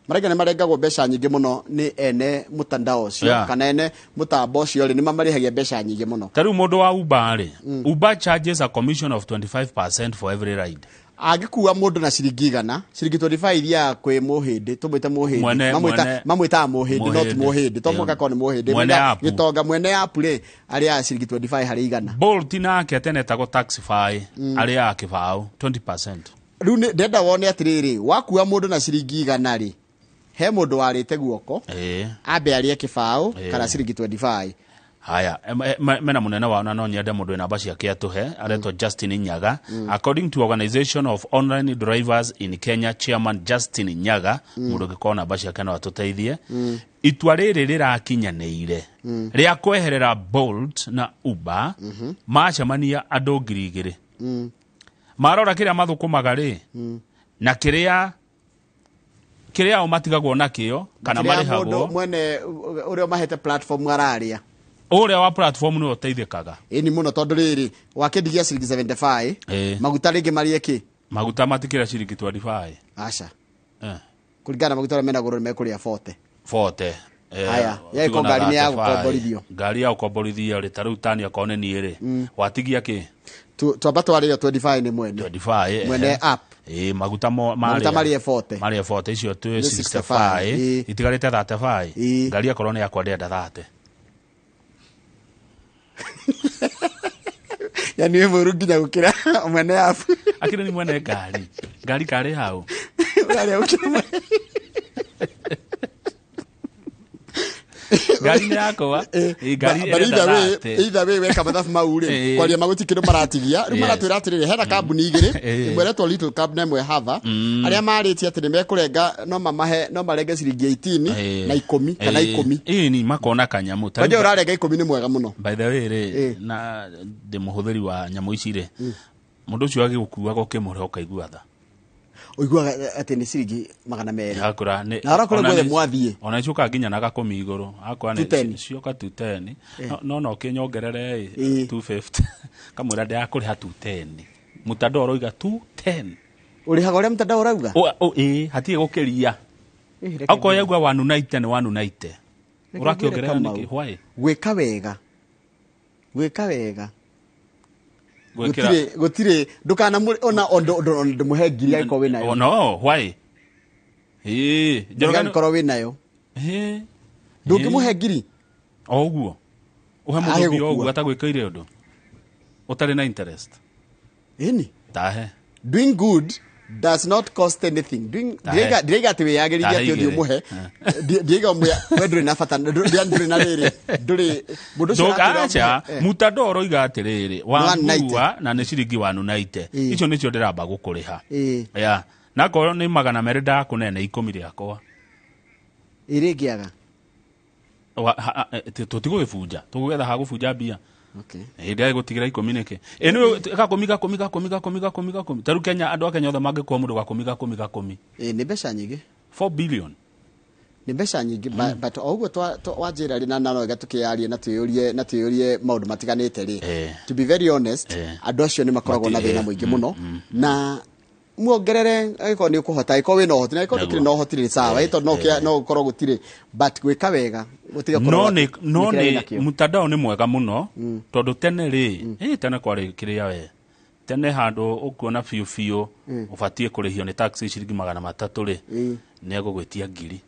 maraiga nĩ marengagwo mbeca nyingĩ mũno nĩ ene mutandao ucio kana ene mutambo ucio nĩ mamarihagia mbeca nyingĩ mũno.
Tarĩu mũndũ wa Uber Uber charges a commission of 25% for every ride.
Angĩkuua mũndũ na ciringi 100 ciringi 25 iria kwĩ mũhĩndĩ tumwĩte mũhĩndĩ mamwĩtaga mũhĩndĩ no ti mũhĩndĩ to mũka ko nĩ mũhĩndĩ gĩtonga mwene app rĩ arĩa ciringi 25 harĩ 100.
Bolt nake tene tago Taxify arĩa akĩbaũ 20%.
Rĩu ndenda wone atĩrĩrĩ wakuua mũndũ na ciringi 100 rĩ he mũndũ warĩte guoko ambe arĩe kĩbaũ kana ciringi 25.
Haya mena munene wao na no nyende mundu ina bashi yake atuhe aretwo Justin Nyaga. According to Organization of Online Drivers in Kenya chairman Justin Nyaga mundu gikona bashi yake no atuteithie itua rĩrĩ rĩrakinyanĩire rĩa kweherera Bolt na Uber macemania andu 2,000 marora kĩrĩa mathukumaga rĩ na kĩrĩa o matigagwo nakĩo kana marĩhagwo
mwene ũrĩa mahete platform araria
Ore wa platform nĩ ũteithĩkaga.
Ni muno tondu riri wakendigia ciringi 75 maguta ringi marie ki
maguta matikira ciringi 25
aca kuringana maguta mena goro mekuria 40 haya yeko ngari ni ya gukomborithio
ngari ya gukomborithio ri taru tani akone ni ri watigia ki
twambato wari 25 ni mwene app
maguta
marie 40
marie 40 icio tu 65 itigarite 35 ngari akoro ni yakwa ndenda 30.
Yani wewe muruginya gukira mwene afu
akire ni mwene gari kare hao
gari ukira
gari yako wa gari
either way weka mathafu maure kwaria maguti kindu maratigia ri maratwira atiriri hena kambuni igiri imweretwo little cab na imwe hava aria marĩtie atĩ nĩmekũrenga no marenge ciringi 18 na 10 kana 10
ni makona kanyamu
waje ũrarenga 10 nĩ mwega mũno
by the way ri na de muhuthiri wa nyamu ici ri mundu ucio agĩgũkuaga ũkĩmũreha ũkaigua tha
uiguaga atĩ nĩ ciringi 200
akora ni
arakora gwethe mwathie
ona icuka nginya na 10 iguru akwa ni cioka 210 no kinyongerere 250 kamwira ndi akuriha 210 mutandao roiga 210
urihaga uria mutandao rauga
hatie gukiria akoya gwa 190 ni 190 urakiongerera niki why
gwika wega gutire ndukana ona ondo muhe ngiri ariko we nayo
no why
jorgan koro we nayo ndukimuhe ngiri
oguo uhe muthi oguo atagwikaire undu utari na interest tahe
doing good does not cost anything doing direga tiwe yagiriria ti uthi umuhe direga mwendure na fata ndure na riri ndure mundu
acha mutandao roiga atiriri wangua na ni ciringi 190 icio nicio ndiramba gukuriha ya na korwo ni 200 ndakunene 10 riakwa
irigiaga
tutigũgĩbunja tũgũgetha ha gũbunja mbia ndio gũtigira 10 niki eno gakomiga taru Kenya andu Kenya othe mangĩkuwa mũndũ gakomiga
nĩ mbeca nyingĩ
4 billion
nĩ mbeca nyingĩ but oguo wanjĩra rĩ na no gatukiarie na tuyũrie maũndũ matiganĩte rĩ to be very honest andu acio nĩ makoragwo na thĩna mũingĩ mũno na muongerere iko ni ukuhota iko we no hoti na iko tukiri no hoti ri sawa ito no gukoro gutire but gwika wega gutiga
korwo no ni mutandao ni mwega muno tondu tene ri tene kwari kiria we tene handu ukuona fiu ubatie kurihio ni taxi ciringi 300 ri ni egugwitia ngiri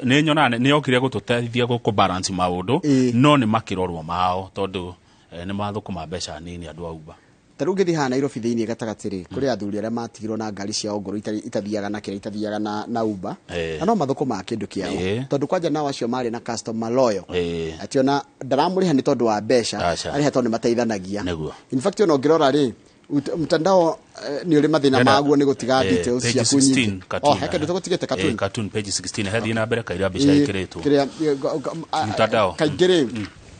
ni nyona ni okire gututeithia guku balance maundu no ni makirorwo mao tondu ni mathukuma mbeca nini andu a Uber
taruge thi hana Nairobi thiini gatagatiri kuri athuri aria matigirwo na ngari cia ngoro itathiaga na kire itathiaga na Uber no mathuko ma kindu kiao tondu kwanja nao acio mari na customer loyal ationa ndaramuriha ni tondu wa mbeca ari hato ni mateithanagia in fact ono ngirora ri mtandao ni uri mathina maguo ni gutiga details cia kunyi heke ndu tugutigete
cartoon page 16 hethi na mbere kaira mbica ikiretwo mtandao
kaingire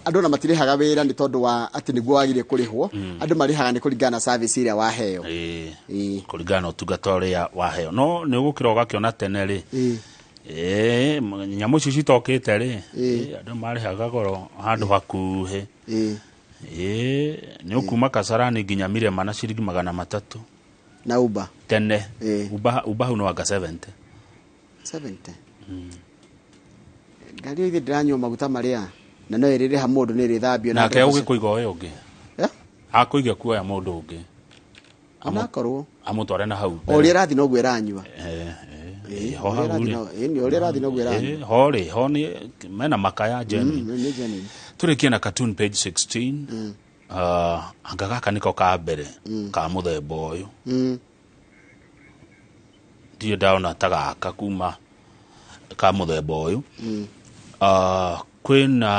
andå na matirĩhaga wĩra nĩ tondũ wa atĩ nĩguo wagire kũrĩhwo andũ marĩhaga nĩ kũringana na service ĩrĩa waheo
kũringana na ũtungata ũrĩa waheo no nĩ ũgũkĩra ũgakĩona tene rĩ nyamũ ici citokĩte rĩ andũ marĩhaga goro handũ hakuhĩ nĩ ũkuma Kasarani nginya Mirema na ciringi 300
na Uber
tene Uber hau no anga 70
ngari ĩthĩ ndĩranyua maguta marĩa na no ĩrĩrĩha mũndũ nĩ ĩrĩthambio
na kĩo ũgĩkũiga ũyũ ũngĩ akũiga kuoya mũndũ ũngĩ
anakorwo
amũtware na hau
o ũrĩa rathi noguo ĩranyua
ho hau
nĩ ũrĩa rathi noguo ĩranyua
ho nĩ mena makaya Jenny tũrĩkie na cartoon page 16 anga gaka nĩko ka mbere ka mũthemba ũyũ ndiyo ndaona ta gaka kuma ka mũthemba ũyũ kwĩna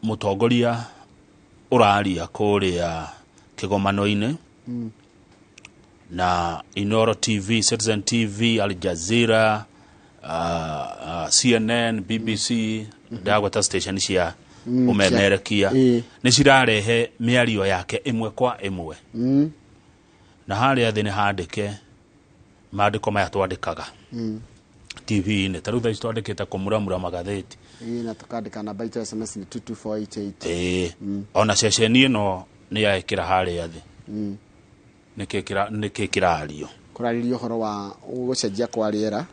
mũtongoria ũraria kũrĩa kĩgomano-inĩ na Inooro TV, Citizen TV, Al Jazeera, CNN, BBC, ndagweta station cia umemerekia nĩ cirarehe mĩario yake ĩmwe kwa ĩmwe na harĩa thĩ nĩ handĩke maandĩko maya twandĩkaga TV-inĩ tarĩu thaa ici twandĩkĩte kũmuramura magathĩti
na tukandĩka namba itũ SMS ni 22488
ona ceceni ĩno nĩ yaĩkĩra harĩa thĩ nĩkĩ kĩrario
kũrarĩrio ũhoro wa gũcenjia kwa rĩera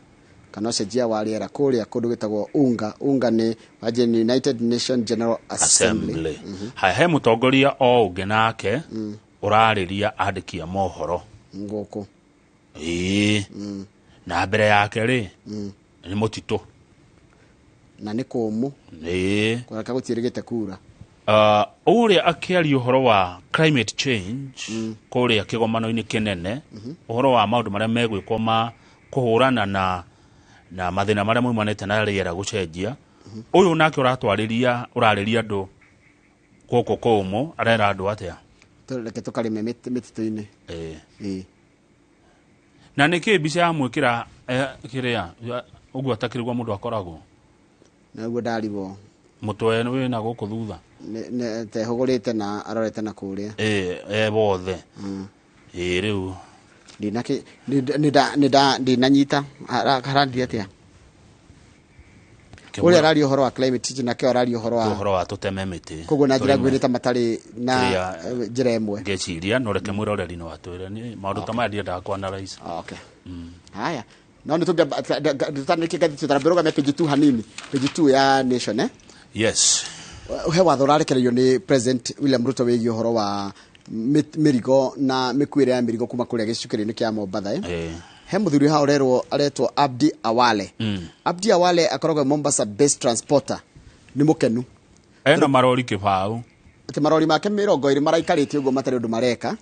kana ũcenjia wa rĩera kũrĩa kũndũ gĩtagwo unga nĩ United Nations General Assembly
he mũtongoria o ũngĩ nake ũrarĩria andĩki a mohoro
ngũkũ
na mbere yake rĩ nĩ mũtitũ
na nĩ kũmũ kũreka gũtiĩrĩgĩte kura
ũrĩa akĩaria ũhoro wa climate change kũrĩa kĩgomano-inĩ kĩnene ũhoro wa maũndũ marĩa megwĩkwo ma kũhũrana na mathĩna marĩa maumanĩte na rĩera gũcenjia ũyũ nake ũrarĩria andũ gũkũ kũmũ arera andũ atĩa
reke tũkarĩme mĩtitũ-inĩ
na nĩkĩ mbica ya mwĩkĩra kĩrĩa ũguo atakĩrĩgwo mũndũ akoragwo
naguo ndarigwo
mũtwe wĩ na gũkũ thutha
tehũgũrĩte na arorete na kũrĩa
wothe rĩu
ndinanyita harandire atĩa ũrĩa arari ũhoro wa climate change nake arari ũhoro
wa tũteme mĩtĩ
koguo na njĩra nguhĩ ta matarĩ na njĩra ĩmwe
ngeciria no reke mwĩroreri no atwĩre nĩ maũndũ ta maya ndiendaga kwanalaica
haya no nĩ tũtanĩkie ngathĩti tũtarambĩrũgamia page 2 hanini page 2 ya Nation
yes
he watho ũrarekereirio nĩ President William Ruto wĩgiĩ ũhoro wa mĩrigo na mĩkuĩre ya mĩrigo kuma kũrĩa gĩcukĩrĩ-inĩ kĩa Mombasa he mũthuri ha aretwo Abdi Awale Abdi Awale akoragwo Mombasa based transporter nĩ mũkenu
ena marori kĩbaũ
atĩ marori make 20 maraikarĩte ũguo matarĩ ũndũ mareka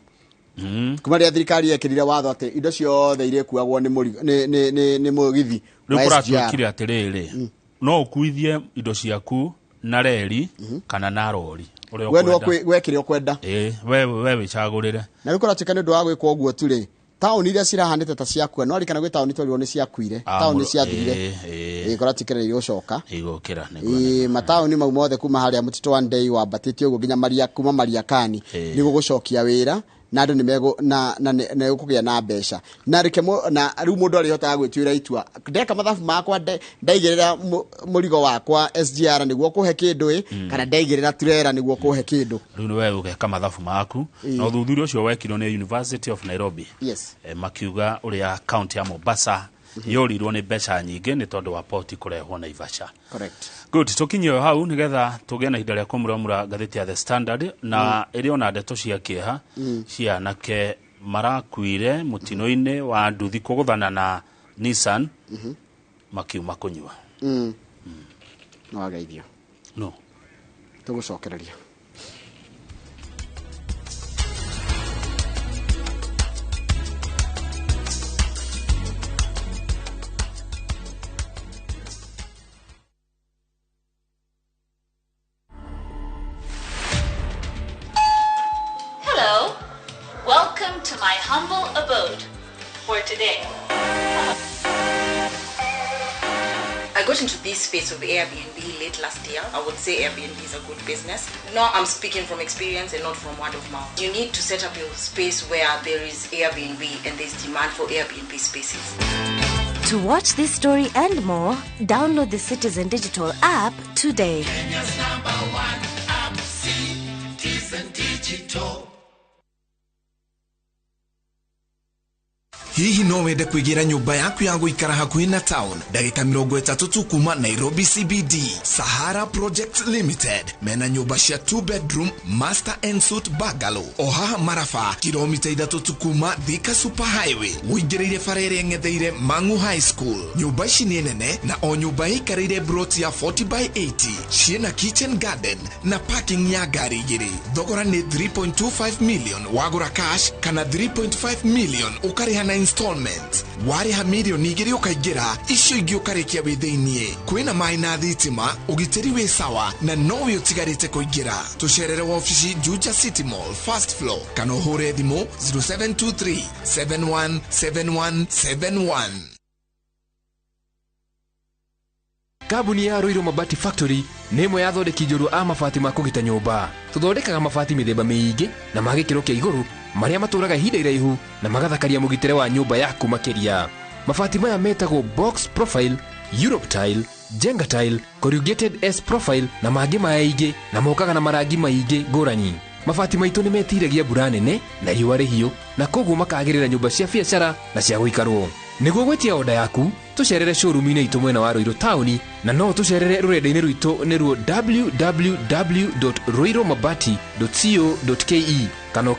kuma rĩrĩa thirikari yekĩrire watho atĩ indo ciothe irĩkuagwo nĩ mũgithi
rĩu kũratuĩkire atĩrĩrĩ no ũkuithie indo ciaku na reri kana na rori
we no gwekĩre ũkwenda
we wĩcagũrĩre
na rĩu kũratuĩka nĩ ũndũ wa gwĩkwo ũguo tu rĩ taũni iria cirahanĩte ta ciakua no arikana gwĩ taũni twarirwo nĩ ciakuire taũni ciathirire kũratuĩka nĩ igũcoka mataũni mau mothe kuma harĩa mũtitũ wa Ndei wambatĩtio ũguo nginya kuma Mariakani nĩ gũgũcokia wĩra na andũ nĩ gũkũgĩa na mbeca na rĩu mũndũ arĩhotaga gwĩtuĩra itua ndeka mathabu makwa ndaigĩrĩra mũrigo wakwa SGR nĩguo kũhe kĩndũ kana ndaigĩrĩra trailer nĩguo kũhe kĩndũ
rĩu nĩ wewe ũgeka mathabu maku na ũthuthuria ũcio wekirwo nĩ University of Nairobi makiuga ũrĩa county ya Mombasa yorirwo nĩ mbeca nyingĩ nĩ tondũ wa poti kũrehwo Naivasha good tukinye hau nigetha tugĩe na ihinda rĩa kũmuramura ngathĩti ya The Standard na ĩrĩ ona ndeto cia kĩeha cia anake marakuire mũtino-inĩ wa nduthi kũgũthana na Nissan makiuma kũnyua
no ageithio
no
tũgũcokereria
Welcome to my humble abode for today.
I go got into this space of Airbnb late last year. I would say Airbnb is a good business. Now I'm speaking from experience and not from word of mouth. You need to set up your space where there is Airbnb and there's demand for Airbnb spaces.
To watch this story and more, download the Citizen Digital app today.
Kenya's #1 app, Citizen Digital.
Hihi no wende kuigira nyumba yaku ya guikara hakuhi na town ndagika 30 tu kuma Nairobi CBD. Sahara Project Limited mena nyumba cia 2 bedroom master and suite bungalow oha Marafa kilomita 3 tu kuma Thika Super Highway uingiriire farere ngetheire Mangu High School. Nyumba ici ni nene na o nyumba ikarire broti ya 40x80 ciena kitchen garden na parking ya gari igiri. Thogora ni 3.25 million wagura cash kana 3.5 million ukariha na installment. Wariha milioni igiri ukaingira icio ingi ukarikia witheinie. Kwina mai na thitima ugitiri wi sawa na nowe utigarite kuingira. Tucerere wabici Juja City Mall first floor kana uhure thimu 0723 717171.
Kabuni ya Roiro Mabati Factory nemo yathondeki njuru a mabati ma kugita nyumba. Tuthondekaga mabati mithemba miingi na magikiro kia iguru maria maturaga ihinda iraihu na magathakaria mugitire wa nyumba yaku makiria. Mabati maya metagwo box profile, Europe tile, Jenga tile, corrugated S profile na mangi maingĩ na mokaga na marangi maingĩ ngũrani. Mabati maitũ nĩ metiragia mbura nene na riũa rĩhiũ na koguo makagĩrĩra nyũmba cia biacara na cia gũikarwo. Nĩguo gwetia oda yaku tucerere showroom-inĩ itũ mwena wa Roiro town na no tucerere rũrenda-inĩ rwitũ nĩruo www.roiromabati.co.ke kana